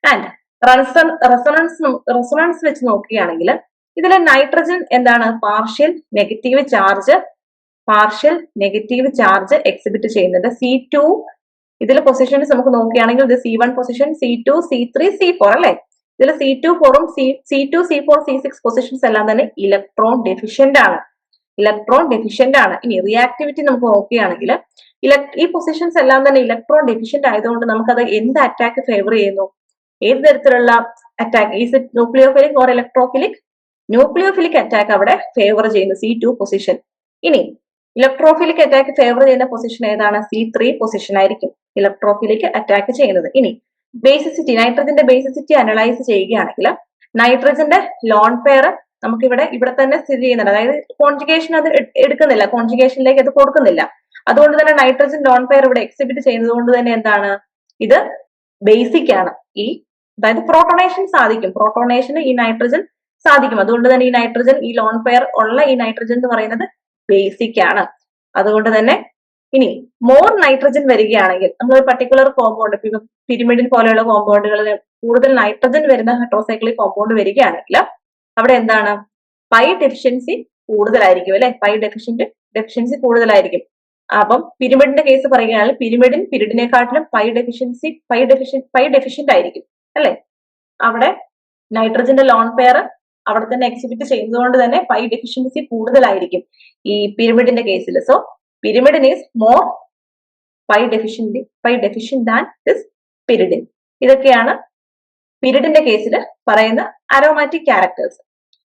[SPEAKER 1] And resonance വെച്ച് നോക്കുകയാണെങ്കിൽ ഇതിലെ നൈട്രജൻ എന്താണ്? പാർഷ്യൽ നെഗറ്റീവ് ചാർജ് എക്സിബിറ്റ് ചെയ്യുന്നുണ്ട്. C2 ഇതിലെ പൊസിഷൻസ് നമുക്ക് നോക്കുകയാണെങ്കിൽ ഇത് C1 position, C2 C3 C4 അല്ലെ. ഇതിൽ C2 C4 C6 പൊസിഷൻസ് എല്ലാം തന്നെ ഇലക്ട്രോൺ ഡെഫിഷ്യന്റ് ആണ്. ഇനി റിയാക്ടിവിറ്റി നമുക്ക് നോക്കുകയാണെങ്കിൽ ഈ പൊസിഷൻസ് എല്ലാം തന്നെ ഇലക്ട്രോൺ ഡെഫിഷ്യന്റ് ആയതുകൊണ്ട് നമുക്കത് എന്ത് അറ്റാക്ക് ഫേവർ ചെയ്യുന്നു? ഏത് തരത്തിലുള്ള attack? Is it nucleophilic or electrophilic? Nucleophilic attack അവിടെ ഫേവർ ചെയ്യുന്നു, C2 പൊസിഷൻ. ഇനി ഇലക്ട്രോഫിലിക് അറ്റാക്ക് ഫേവർ ചെയ്യുന്ന പൊസിഷൻ ഏതാണ്? C3 പൊസിഷൻ ആയിരിക്കും ഇലക്ട്രോഫിലിക് അറ്റാക്ക് ചെയ്യുന്നത്. ഇനി ബേസിസിറ്റി, നൈട്രജന്റെ ബേസിസിറ്റി അനലൈസ് ചെയ്യുകയാണെങ്കിൽ നൈട്രജന്റെ ലോൺ പെയർ നമുക്ക് ഇവിടെ തന്നെ സ്ഥിതി ചെയ്യുന്നുണ്ട്. അതായത് കോൺജുഗേഷൻ അത് എടുക്കുന്നില്ല, കോൺജുഗേഷനിലേക്ക് അത് കൊടുക്കുന്നില്ല. അതുകൊണ്ട് തന്നെ നൈട്രജൻ ലോൺ പെയർ ഇവിടെ എക്സിബിറ്റ് ചെയ്യുന്നത് കൊണ്ട് തന്നെ എന്താണ്? ഇത് ബേസിക് ആണ്. അതായത് പ്രോട്ടോണേഷന് ഈ നൈട്രജൻ സാധിക്കും. അതുകൊണ്ട് തന്നെ ഈ നൈട്രജൻ, ഈ ലോൺ പെയർ ഉള്ള ഈ നൈട്രജൻ എന്ന് പറയുന്നത് ബേസിക് ആണ്. അതുകൊണ്ട് തന്നെ ഇനി മോർ നൈട്രജൻ വരികയാണെങ്കിൽ നമ്മൾ ഒരു പർട്ടിക്കുലർ കോമ്പൗണ്ട്, പിരിമിഡിൻ പോലെയുള്ള കോമ്പൗണ്ടുകളിൽ കൂടുതൽ നൈട്രജൻ വരുന്ന ഹെട്രോസൈക്ലിക് കോമ്പൗണ്ട് വരികയാണെങ്കിൽ അവിടെ എന്താണ്? പൈ ഡെഫിഷ്യൻസി കൂടുതലായിരിക്കും അല്ലെ. പൈ ഡെഫിഷ്യൻസി കൂടുതലായിരിക്കും. അപ്പം പിരിമിഡിന്റെ കേസ് പറയുകയാണെങ്കിൽ പിരിഡിനെക്കാട്ടിലും പൈ ഡെഫിഷ്യന്റ് ആയിരിക്കും അല്ലെ. അവിടെ നൈട്രജന്റെ ലോൺ പെയർ അവിടെ തന്നെ എക്സിബിറ്റ് ചെയ്യുന്നതുകൊണ്ട് തന്നെ പൈ ഡെഫിഷ്യൻസി കൂടുതലായിരിക്കും ഈ പിരിമിഡിന്റെ കേസിൽ. So pyrimidine is more pi deficient than this pyridine. ഇതൊക്കെയാണ് പിരിഡിന്റെ കേസിൽ പറയുന്ന അരോമാറ്റിക് ക്യാരക്ടേഴ്സ്.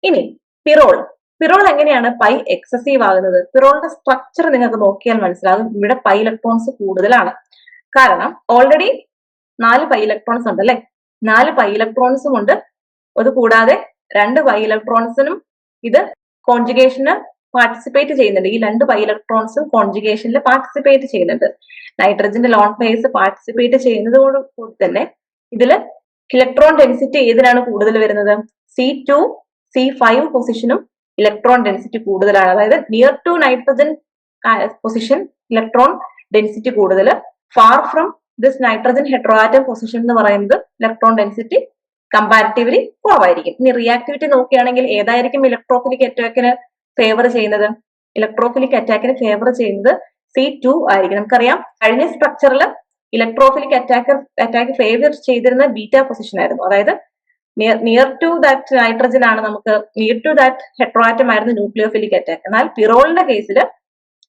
[SPEAKER 1] ഇനി പിറോൾ എങ്ങനെയാണ് പൈ എക്സസീവ് ആകുന്നത്? പിറോളിന്റെ സ്ട്രക്ചർ നിങ്ങൾക്ക് നോക്കിയാൽ മനസ്സിലാകും. ഇവിടെ പൈ ഇലക്ട്രോൺസ് കൂടുതലാണ്. കാരണം ഓൾറെഡി 4 പൈ ഇലക്ട്രോൺസ് ഉണ്ട് അല്ലെ, 4 പൈ ഇലക്ട്രോൺസും ഉണ്ട്. അത് കൂടാതെ 2 പൈ ഇലക്ട്രോൺസിനും ഇത് കോൺജുഗേഷന് പാർട്ടിസിപ്പേറ്റ് ചെയ്യുന്നുണ്ട്. ഈ 2 പൈ ഇലക്ട്രോൺസും കോൺജുഗേഷനിൽ പാർട്ടിസിപ്പേറ്റ് ചെയ്യുന്നുണ്ട്. നൈട്രജന്റെ ലോൺ പെയർസ് പാർട്ടിസിപ്പേറ്റ് ചെയ്യുന്നത് കൂടി തന്നെ ഇതില് ഇലക്ട്രോൺ ഡെൻസിറ്റി ഏതിനാണ് കൂടുതൽ വരുന്നത്? C2 C5 പൊസിഷനും ഇലക്ട്രോൺ ഡെൻസിറ്റി കൂടുതലാണ്. അതായത് near to nitrogen position electron density കൂടുതൽ, far from this nitrogen heteroatom position എന്ന് പറയുന്നത് ഇലക്ട്രോൺ ഡെൻസിറ്റി കമ്പാരിറ്റീവ്ലി കുറവായിരിക്കും. ഇനി റിയാക്ടിവിറ്റി നോക്കുകയാണെങ്കിൽ ഏതായിരിക്കും ഇലക്ട്രോഫിലിക് അറ്റാക്കിന് ഫേവർ ചെയ്യുന്നത്? ഇലക്ട്രോഫിലിക് അറ്റാക്കിന് ഫേവർ ചെയ്യുന്നത് C2 ആയിരിക്കും. നമുക്കറിയാം കഴിഞ്ഞ സ്ട്രക്ചറിൽ ഇലക്ട്രോഫിലിക് അറ്റാക്ക് ഫേവർ ചെയ്തിരുന്ന ബീറ്റ പൊസിഷൻ ആയിരുന്നു. അതായത് നിയർ ടു ദാറ്റ് നൈട്രജൻ ആണ്, നമുക്ക് നിയർ ടു ദാറ്റ് ഹെട്രോആറ്റം ആയിരുന്നു ന്യൂക്ലിയോഫിലിക് അറ്റാക്ക്. എന്നാൽ പിറോളിന്റെ കേസിൽ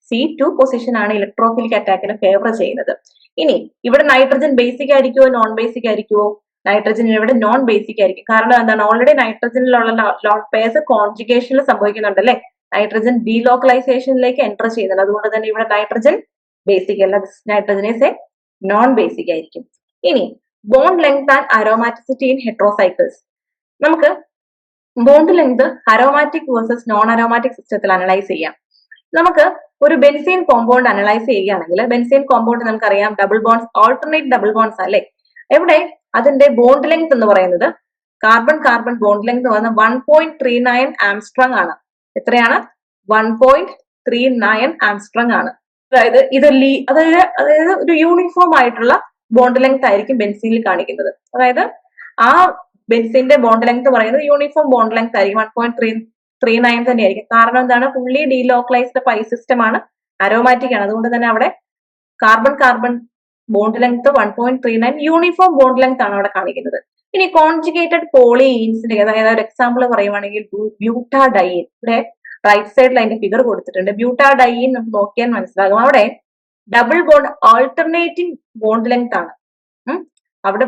[SPEAKER 1] C2 പൊസിഷൻ ആണ് ഇലക്ട്രോഫിലിക് അറ്റാക്കിന് ഫേവർ ചെയ്യുന്നത്. ഇനി ഇവിടെ നൈട്രജൻ ബേസിക് ആയിരിക്കുമോ നോൺ ബേസിക് ആയിരിക്കുമോ? നൈട്രജൻ ഇവിടെ നോൺ ബേസിക് ആയിരിക്കും. കാരണം എന്താണ്? ഓൾറെഡി നൈട്രജനിലുള്ള ലോൺ പെയർസ് കോൺജുഗേഷനിൽ സംഭവിക്കുന്നുണ്ട് അല്ലെ, നൈട്രജൻ ഡീലോക്കലൈസേഷനിലേക്ക് എൻറ്റർ ചെയ്യുന്നുണ്ട്. അതുകൊണ്ട് തന്നെ ഇവിടെ നൈട്രജൻ ബേസിക് അല്ല, nitrogen is a non basic ആയിരിക്കും. ഇനി bond length and aromaticity in heterocycles. നമുക്ക് bond length aromatic versus non aromatic സിസ്റ്റത്തിൽ അനലൈസ് ചെയ്യാം. നമുക്ക് ഒരു ബെൻസീൻ കോമ്പൗണ്ട് അനലൈസ് ചെയ്യുകയാണെങ്കിൽ ബെൻസീൻ കോമ്പൗണ്ട് നമുക്കറിയാം double bonds, alternate double bonds അല്ലെ. എവിടെ അതിന്റെ ബോണ്ട് ലെങ്ത് എന്ന് പറയുന്നത് കാർബൺ കാർബൺ ബോണ്ട് ലെങ്ത് വന്ന് 1.39 ആംസ്ട്രോങ് ആണ്. എത്രയാണ്? 1.39 ആംസ്ട്രോങ് ആണ്. അതായത് അതായത് ഒരു യൂണിഫോം ആയിട്ടുള്ള ബോണ്ട് ലെങ്ത് ആയിരിക്കും ബെൻസീനിൽ കാണിക്കുന്നത്. അതായത് ആ ബെൻസീന്റെ ബോണ്ട് ലെങ്ത് പറയുന്നത് യൂണിഫോം ബോണ്ട് ലെങ്ത് ആയിരിക്കും, 1.39 തന്നെയായിരിക്കും. കാരണം എന്താണ്? ഫുള്ളി ഡീലോക്കലൈസ്ഡ് പൈ സിസ്റ്റം ആണ്, അരോമാറ്റിക് ആണ്. അതുകൊണ്ട് തന്നെ അവിടെ carbon carbon bond length 1.39 uniform bond length ആണ് അവിടെ കാണിക്കുന്നത്. ഇനി കോൺജുഗേറ്റഡ് പോളിയീൻസിന്റെ അതായത് ഒരു എക്സാമ്പിൾ പറയുവാണെങ്കിൽ ബ്യൂട്ടാഡൈൻ, ഇവിടെ റൈറ്റ് സൈഡിൽ അതിന്റെ ഫിഗർ കൊടുത്തിട്ടുണ്ട്. ബ്യൂട്ടാഡൈൻ നമുക്ക് നോക്കിയാൽ മനസ്സിലാകും അവിടെ double bond alternating bond length ആണ്. അവിടെ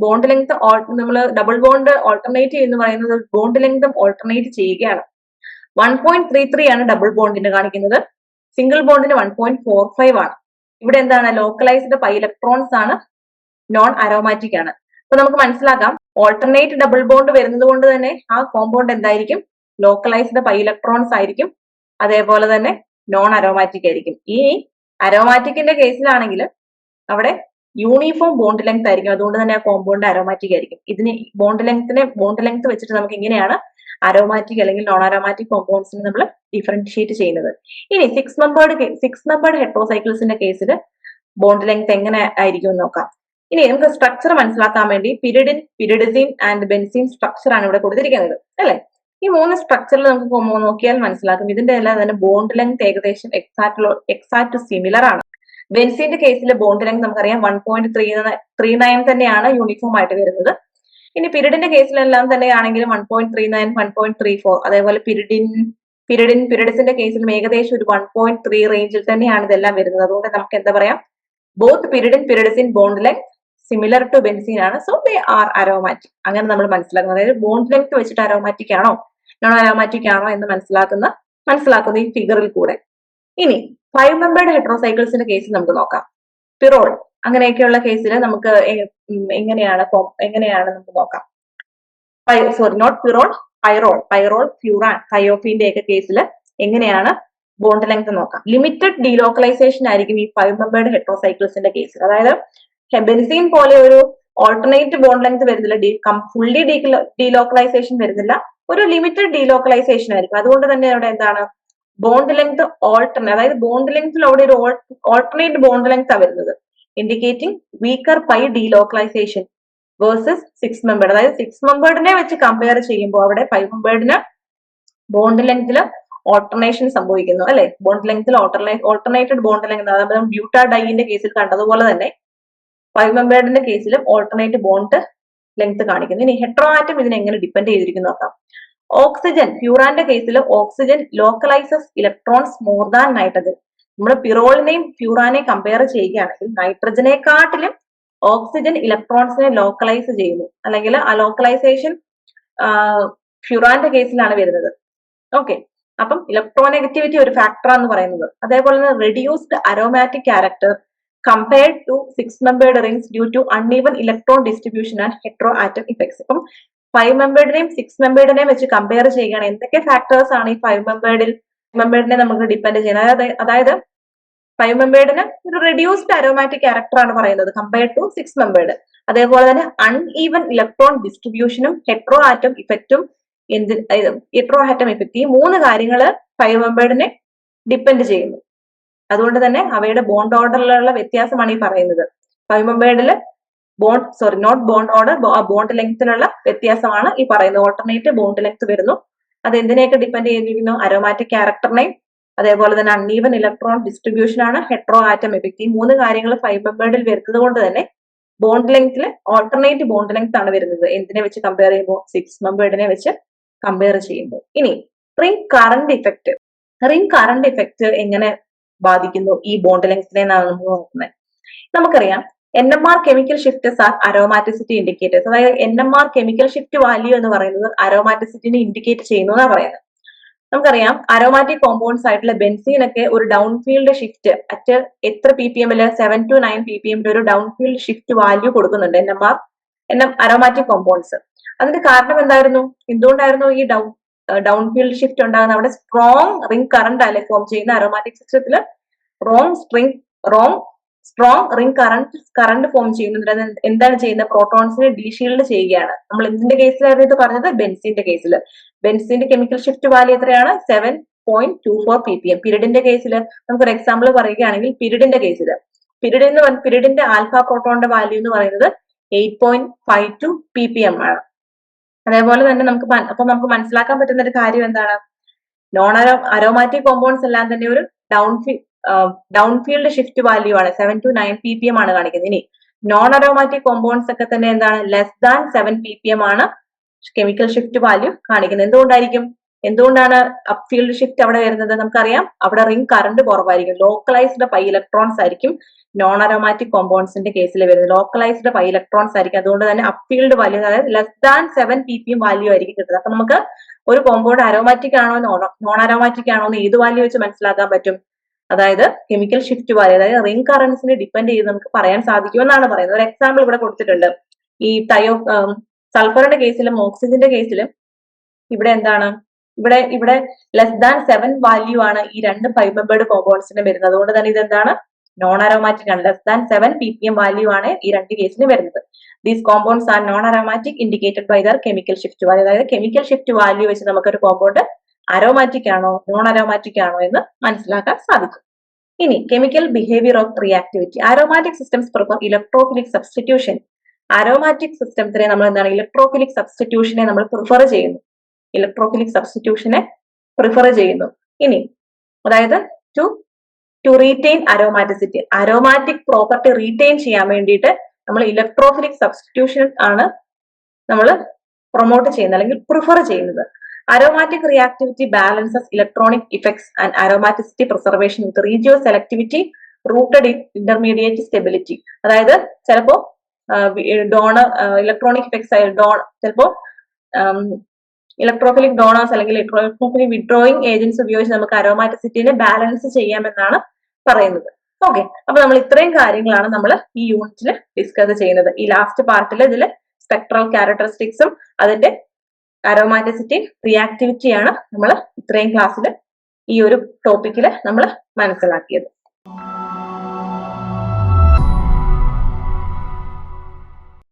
[SPEAKER 1] ബോണ്ട് ലെങ്ത് നമ്മൾ ഡബിൾ ബോണ്ട് ഓൾട്ടർനേറ്റ് എന്ന് പറയുന്നത് ബോണ്ട് ലെങ്തും ഓൾട്ടർനേറ്റ് ചെയ്യുകയാണ്. 1.33 ആണ് ഡബിൾ ബോണ്ടിന് കാണിക്കുന്നത്, സിംഗിൾ ബോണ്ടിന് 1.45 ആണ്. ഇവിടെ എന്താണ്? ലോക്കലൈസ്ഡ് പൈ ഇലക്ട്രോൺസ് ആണ്, നോൺ അരോമാറ്റിക് ആണ്. അപ്പൊ നമുക്ക് മനസ്സിലാക്കാം ഓൾട്ടർനേറ്റ് ഡബിൾ ബോണ്ട് വരുന്നത് കൊണ്ട് തന്നെ ആ കോമ്പൗണ്ട് എന്തായിരിക്കും? ലോക്കലൈസ്ഡ് പൈ ഇലക്ട്രോൺസ് ആയിരിക്കും, അതേപോലെ തന്നെ നോൺ അരോമാറ്റിക് ആയിരിക്കും. ഈ അരോമാറ്റിക്കിന്റെ കേസിലാണെങ്കിൽ അവിടെ യൂണിഫോം ബോണ്ട് ലെങ്ത് ആയിരിക്കും, അതുകൊണ്ട് തന്നെ ആ കോമ്പൗണ്ട് അരോമാറ്റിക് ആയിരിക്കും. ഇതിന് ബോണ്ട് ലെങ്ത് വെച്ചിട്ട് നമുക്ക് ഇങ്ങനെയാണ് അരോമാറ്റിക് അല്ലെങ്കിൽ നോൺ അരോമാറ്റിക് കോമ്പൗണ്ട്സിന് നമ്മൾ ഡിഫറൻഷിയേറ്റ് ചെയ്യുന്നത്. ഇനി 6 മെമ്പേർഡ് ഹെട്രോസൈക്കിൾസിന്റെ കേസിൽ ബോണ്ട് ലെങ്ത് എങ്ങനെ ആയിരിക്കും എന്ന് നോക്കാം. ഇനി നമുക്ക് സ്ട്രക്ചർ മനസ്സിലാക്കാൻ വേണ്ടി പിരിഡിൻ, പിരിഡിസിൻ ആൻഡ് ബെൻസീൻ സ്ട്രക്ചർ ആണ് ഇവിടെ കൊടുത്തിരിക്കുന്നത് അല്ലെ. ഈ 3 സ്ട്രക്ചറിൽ നമുക്ക് നോക്കിയാൽ മനസ്സിലാക്കും ഇതിന്റെ എല്ലാം തന്നെ ബോണ്ട് ലെങ്ത് ഏകദേശം എക്സാക്ട് സിമിലർ ആണ്. ബെൻസീന്റെ കേസിൽ ബോണ്ട് ലെങ്ത് നമുക്കറിയാം 1.39 തന്നെയാണ് യൂണിഫോം ആയിട്ട് വരുന്നത്. ഇനി പിരിഡിന്റെ കേസിലെല്ലാം തന്നെയാണെങ്കിലും 1.39, 1.34, അതേപോലെ പിരിഡിസിന്റെ കേസിലും ഏകദേശം ഒരു 1.3 റേഞ്ചിൽ തന്നെയാണ് ഇതെല്ലാം വരുന്നത്. അതുകൊണ്ട് നമുക്ക് എന്താ പറയാം? Both pyridine bond length similar to benzene ആണ്, സോ ദേ ആർ അരോമാറ്റിക്. അങ്ങനെ നമ്മൾ മനസ്സിലാക്കുന്നത്, അതായത് ബോണ്ട് ലെങ്ത് വെച്ചിട്ട് അരോമാറ്റിക് ആണോ നോൺ അരോമാറ്റിക് ആണോ എന്ന് മനസ്സിലാക്കുന്ന ഈ ഫിഗറിൽ കൂടെ. ഇനി 5 മെമ്പേർഡ് ഹെട്രോസൈക്കിൾസിന്റെ കേസിൽ നമുക്ക് നോക്കാം. പിറോൾ അങ്ങനെയൊക്കെയുള്ള കേസിൽ നമുക്ക് എങ്ങനെയാണ് നമുക്ക് നോക്കാം. നോട്ട് പിറോൾ, പൈറോൾ, ഫ്യൂറാൻ, തയോഫീന്റെ ഒക്കെ കേസിൽ എങ്ങനെയാണ് ബോണ്ട് ലെങ്ത് നോക്കാം. ലിമിറ്റഡ് ഡീലോക്കലൈസേഷൻ ആയിരിക്കും ഈ 5 മെമ്പേർഡ് ഹെട്രോസൈക്കിൾസിന്റെ കേസിൽ. അതായത് ബെൻസീൻ പോലെ ഒരു ഓൾട്ടർനേറ്റ് ബോണ്ട് ലെങ്ത് വരുന്നില്ല, ഫുള്ളി ഡീലോക്കലൈസേഷൻ വരുന്നില്ല, ഒരു ലിമിറ്റഡ് ഡീലോക്കലൈസേഷൻ ആയിരിക്കും. അതുകൊണ്ട് തന്നെ അവിടെ എന്താണ്? ബോണ്ട് ലെങ്ത് അതായത് ബോണ്ട് ലെങ്ത്തിൽ അവിടെ ഒരു ഓൾട്ടർനേറ്റ് ബോണ്ട് ലെങ്ത് ആണ് വരുന്നത്, indicating weaker pi delocalisation versus 6 membered. അതായത് 6 മെമ്പേർഡിനെ വെച്ച് കമ്പയർ ചെയ്യുമ്പോൾ അവിടെ 5 മെമ്പേർഡിന് ബോണ്ട് ലെങ്ത്തിൽ ഓൾട്ടർനേഷൻ സംഭവിക്കുന്നു അല്ലെ. ബോണ്ട് ലെങ്ത്തിൽ ഓൾട്ടർനേറ്റഡ് ബോണ്ട് ലെങ്ത്, അതായത് ബ്യൂട്ടാഡൈന്റെ കേസിൽ കണ്ടതുപോലെ തന്നെ 5 മെമ്പേർഡിന്റെ കേസിലും ഓൾട്ടർനേറ്റ് ബോണ്ട് ലെങ്ത് കാണിക്കുന്നു. ഇനി ഹെട്രോ ആറ്റം ഇതിനെ എങ്ങനെ ഡിപ്പെൻഡ് ചെയ്തിരിക്കുന്നു നോക്കാം. ഓക്സിജൻ, ഫ്യൂറാന്റെ കേസിൽ oxygen localises electrons more than nitrogen. നമ്മൾ പിറോളിനെയും ഫ്യൂറാനെയും കമ്പയർ ചെയ്യുകയാണെങ്കിൽ നൈട്രജനെക്കാട്ടിലും ഓക്സിജൻ ഇലക്ട്രോൺസിനെ ലോക്കലൈസ് ചെയ്യുന്നു, അല്ലെങ്കിൽ ആ ലോക്കലൈസേഷൻ ഫ്യൂറാന്റെ കേസിലാണ് വരുന്നത്. ഓക്കെ, അപ്പം ഇലക്ട്രോനെഗറ്റിവിറ്റി ഒരു ഫാക്ടർ എന്ന് പറയുന്നത്. അതേപോലെ തന്നെ reduced aromatic character compared to 6 membered rings due to uneven electron distribution and heteroatom effects. അപ്പം 5 മെമ്പേർഡിനെയും 6 മെമ്പേർഡിനെയും വെച്ച് കമ്പയർ ചെയ്യുകയാണ്. എന്തൊക്കെ ഫാക്ടേഴ്സ് ആണ് ഈ 5 മെമ്പേർഡിനെ നമുക്ക് ഡിപ്പെൻഡ് ചെയ്യുന്നത്? അതായത് 5 മെമ്പേർഡിന് ഒരു റെഡ്യൂസ്ഡ് അരോമാറ്റിക് ക്യാരക്ടർ ആണ് പറയുന്നത് കമ്പയർഡ് ടു 6 മെമ്പേർഡ്. അതേപോലെ തന്നെ അൺഈവൻ ഇലക്ട്രോൺ ഡിസ്ട്രിബ്യൂഷനും ഹെട്രോ ആറ്റം ഇഫക്റ്റും ഹെട്രോ ആറ്റം ഇഫക്റ്റ്, ഈ 3 കാര്യങ്ങൾ 5 മെമ്പേർഡിനെ ഡിപ്പെൻഡ് ചെയ്യുന്നു. അതുകൊണ്ട് തന്നെ അവയുടെ ബോണ്ട് ഓർഡറിലുള്ള വ്യത്യാസമാണ് ഈ പറയുന്നത്. 5 മെമ്പേർഡിൽ നോട്ട് ബോണ്ട് ഓർഡർ, ബോണ്ട് ലെങ്ത്തിലുള്ള വ്യത്യാസമാണ് ഈ പറയുന്നത്. ഓൾട്ടർനേറ്റ് ബോണ്ട് ലെങ്ത് വരുന്നു. അത് എന്തിനെയൊക്കെ ഡിപ്പെൻഡ് ചെയ്തിരിക്കുന്നു? അരോമാറ്റിക് ക്യാരക്ടറിനെയും അതേപോലെ തന്നെ അൺഈവൻ ഇലക്ട്രോൺ ഡിസ്ട്രിബ്യൂഷൻ ആണ് ഹെട്രോ ആറ്റം എഫക്ട്. ഈ 3 കാര്യങ്ങൾ 5 മെമ്പേർഡിൽ വരുന്നത് കൊണ്ട് തന്നെ ബോണ്ട് ലെങ്ത്തിൽ ഓൾട്ടർനേറ്റ് ബോണ്ട് ലെങ്ത് ആണ് വരുന്നത്. എന്തിനെ വെച്ച് കമ്പയർ ചെയ്യുമ്പോൾ? 6 മെമ്പേർഡിനെ വെച്ച് കമ്പയർ ചെയ്യുമ്പോൾ. ഇനി ring current effect. Ring current effect എങ്ങനെ ബാധിക്കുന്നു ഈ ബോണ്ട് ലെങ്ത്തിനെ എന്നാണ് നമ്മൾ നോക്കുന്നത്. നമുക്കറിയാം NMR chemical shifters are aromaticity indicators. അതായത് NMR കെമിക്കൽ ഷിഫ്റ്റ് വാല്യൂ എന്ന് പറയുന്നത് അരോമാറ്റിസിറ്റിനെ ഇൻഡിക്കേറ്റ് ചെയ്യുന്നു എന്നാണ് പറയുന്നത്. നമുക്കറിയാം അരോമാറ്റിക് കോമ്പൗണ്ട്സ് ആയിട്ടുള്ള ബെൻസീൻ ഒക്കെ ഒരു ഡൗൺ ഫീൽഡ് ഷിഫ്റ്റ് അറ്റ് എത്ര PPM 7 to 9 PPM ഒരു ഡൗൺ ഫീൽഡ് ഷിഫ്റ്റ് വാല്യൂ കൊടുക്കുന്നുണ്ട് അരോമാറ്റിക് കോമ്പൗണ്ട്സ്. അതിന്റെ കാരണം എന്തായിരുന്നു? എന്തുകൊണ്ടായിരുന്നു ഈ ഡൗൺ ഫീൽഡ് ഷിഫ്റ്റ് ഉണ്ടാകുന്നത്? അവിടെ സ്ട്രോങ് റിംഗ് കറന്റ് അല്ലെ ഫോം ചെയ്യുന്ന അരോമാറ്റിക് സിസ്റ്റത്തില് സ്ട്രോങ് റിംഗ് കറന്റ് ഫോം ചെയ്യുന്നത്. എന്താണ് ചെയ്യുന്നത്? പ്രോട്ടോൺസിനെ ഡീഷീൽഡ് ചെയ്യുകയാണ്. നമ്മൾ എന്തിന്റെ കേസിലായിരുന്നു ഇത് പറഞ്ഞത്? ബെൻസീന്റെ കേസിൽ. ബെൻസീന്റെ കെമിക്കൽ ഷിഫ്റ്റ് വാല്യൂ എത്രയാണ്? 7.24 PPM. പിരിഡിന്റെ കേസിൽ നമുക്കൊരു എക്സാമ്പിൾ പറയുകയാണെങ്കിൽ പിരിഡിന്റെ കേസിൽ പിരിഡിന്റെ ആൽഫ പ്രോട്ടോണിന്റെ വാല്യൂ എന്ന് പറയുന്നത് 8.52 PPM ആണ്. അതേപോലെ തന്നെ നമുക്ക് മനസ്സിലാക്കാൻ പറ്റുന്ന ഒരു കാര്യം എന്താണ്? അരോമാറ്റിക് കോമ്പൗണ്ട്സ് എല്ലാം തന്നെ ഒരു ഡൗൺ ഫീൽഡ് ഷിഫ്റ്റ് വാല്യൂ ആണ്, 7 to 9 PPM ആണ് കാണിക്കുന്നത്. ഇനി നോൺ അരോമാറ്റിക് കോമ്പൗണ്ട്സ് ഒക്കെ തന്നെ എന്താണ്? ലെസ് ദാൻ 7 PPM ആണ് കെമിക്കൽ ഷിഫ്റ്റ് വാല്യൂ കാണിക്കുന്നത്. എന്തുകൊണ്ടാണ് അപ് ഫീൽഡ് ഷിഫ്റ്റ് അവിടെ വരുന്നത്? നമുക്കറിയാം അവിടെ റിംഗ് കറന്റ് കുറവായിരിക്കും. ലോക്കലൈസ്ഡ് പൈ ഇലക്ട്രോൺസ് ആയിരിക്കും നോൺ അരോമാറ്റിക് കോമ്പൗണ്ട്സിന്റെ കേസിൽ വരുന്നത്. ലോക്കലൈസ്ഡ് പൈ ഇലക്ട്രോൺസ് ആയിരിക്കും. അതുകൊണ്ട് തന്നെ അപ് ഫീൽഡ് വാല്യൂ, അതായത് ലെസ് ദാൻ 7 PPM വാല്യൂ ആയിരിക്കും കിട്ടുന്നത്. അപ്പൊ നമുക്ക് ഒരു കോമ്പൗണ്ട് അരോമാറ്റിക് ആണോ നോൺ അരോമാറ്റിക് ആണോ എന്ന് ഏത് വാല്യൂ വെച്ച് മനസ്സിലാക്കാൻ പറ്റും? അതായത് കെമിക്കൽ ഷിഫ്റ്റ് വാല്യൂ, അതായത് റിംഗ് കറൻസിനെ ഡിപ്പെൻഡ് ചെയ്ത് നമുക്ക് പറയാൻ സാധിക്കുമെന്നാണ് പറയുന്നത്. ഒരു എക്സാമ്പിൾ ഇവിടെ കൊടുത്തിട്ടുണ്ട്. ഈ സൾഫറിന്റെ കേസിലും ഓക്സിജന്റെ കേസിലും ഇവിടെ എന്താണ്? ഇവിടെ ലെസ് ദാൻ 7 വാല്യൂ ആണ് ഈ രണ്ട് 5 മെമ്പേർഡ് കോമ്പൗണ്ട്സിന് വരുന്നത്. അതുകൊണ്ട് തന്നെ ഇതെന്താണ്? നോൺ അരോമാറ്റിക് ആണ്. ലെസ് ദാൻ 7 PPM വാല്യൂ ആണ് ഈ രണ്ട് കേസിന് വരുന്നത്. These compounds are non aromatic indicated by their chemical shift value. അതായത് കെമിക്കൽ ഷിഫ്റ്റ് വാല്യൂ വെച്ച് നമുക്കൊരു കോമ്പൗണ്ട് അരോമാറ്റിക് ആണോ നോൺ അരോമാറ്റിക് ആണോ എന്ന് മനസ്സിലാക്കാൻ സാധിക്കും. ഇനി chemical behaviour of reactivity. Aromatic systems prefer electrophilic substitution. Aromatic സിസ്റ്റത്തിനെ നമ്മൾ എന്താണ്? ഇലക്ട്രോഫിലിക് സബ്സ്റ്റിറ്റ്യൂഷനെ നമ്മൾ പ്രിഫർ ചെയ്യുന്നു. ഇനി അതായത് to retain aromaticity, aromatic property retain ചെയ്യാൻ വേണ്ടിയിട്ട് നമ്മൾ ഇലക്ട്രോഫിലിക് സബ്സ്റ്റിറ്റ്യൂഷൻ ആണ് നമ്മൾ പ്രൊമോട്ട് ചെയ്യുന്നത് അല്ലെങ്കിൽ പ്രിഫർ ചെയ്യുന്നത്. Aromatic reactivity balances electronic effects and aromaticity preservation with regio selectivity rooted in intermediate stability. അതായത് ചിലപ്പോ ഇലക്ട്രോണിക് ഇഫക്ട്സ് ചിലപ്പോ ഇലക്ട്രോഫിലിക് ഡോണേഴ്സ് അല്ലെങ്കിൽ ഇലക്ട്രോഫിലിക് വിഡ്രോയിങ് ഏജൻസ് ഉപയോഗിച്ച് നമുക്ക് അരോമാറ്റിസിറ്റിനെ ബാലൻസ് ചെയ്യാമെന്നാണ് പറയുന്നത്. ഓക്കെ, അപ്പൊ നമ്മൾ ഇത്രയും കാര്യങ്ങളാണ് നമ്മൾ ഈ യൂണിറ്റിൽ ഡിസ്കസ് ചെയ്യുന്നത്. ഈ ലാസ്റ്റ് പാർട്ടിൽ ഇതിൽ സ്പെക്ട്രൽ ക്യാരക്ടറിസ്റ്റിക്സും അതിന്റെ അരോമാറ്റിസിറ്റി റിയാക്ടിവിറ്റിയാണ് നമ്മൾ ഇത്രയും ക്ലാസ്സിൽ ഈ ഒരു ടോപ്പിക്കിൽ നമ്മൾ മനസ്സിലാക്കിയത്.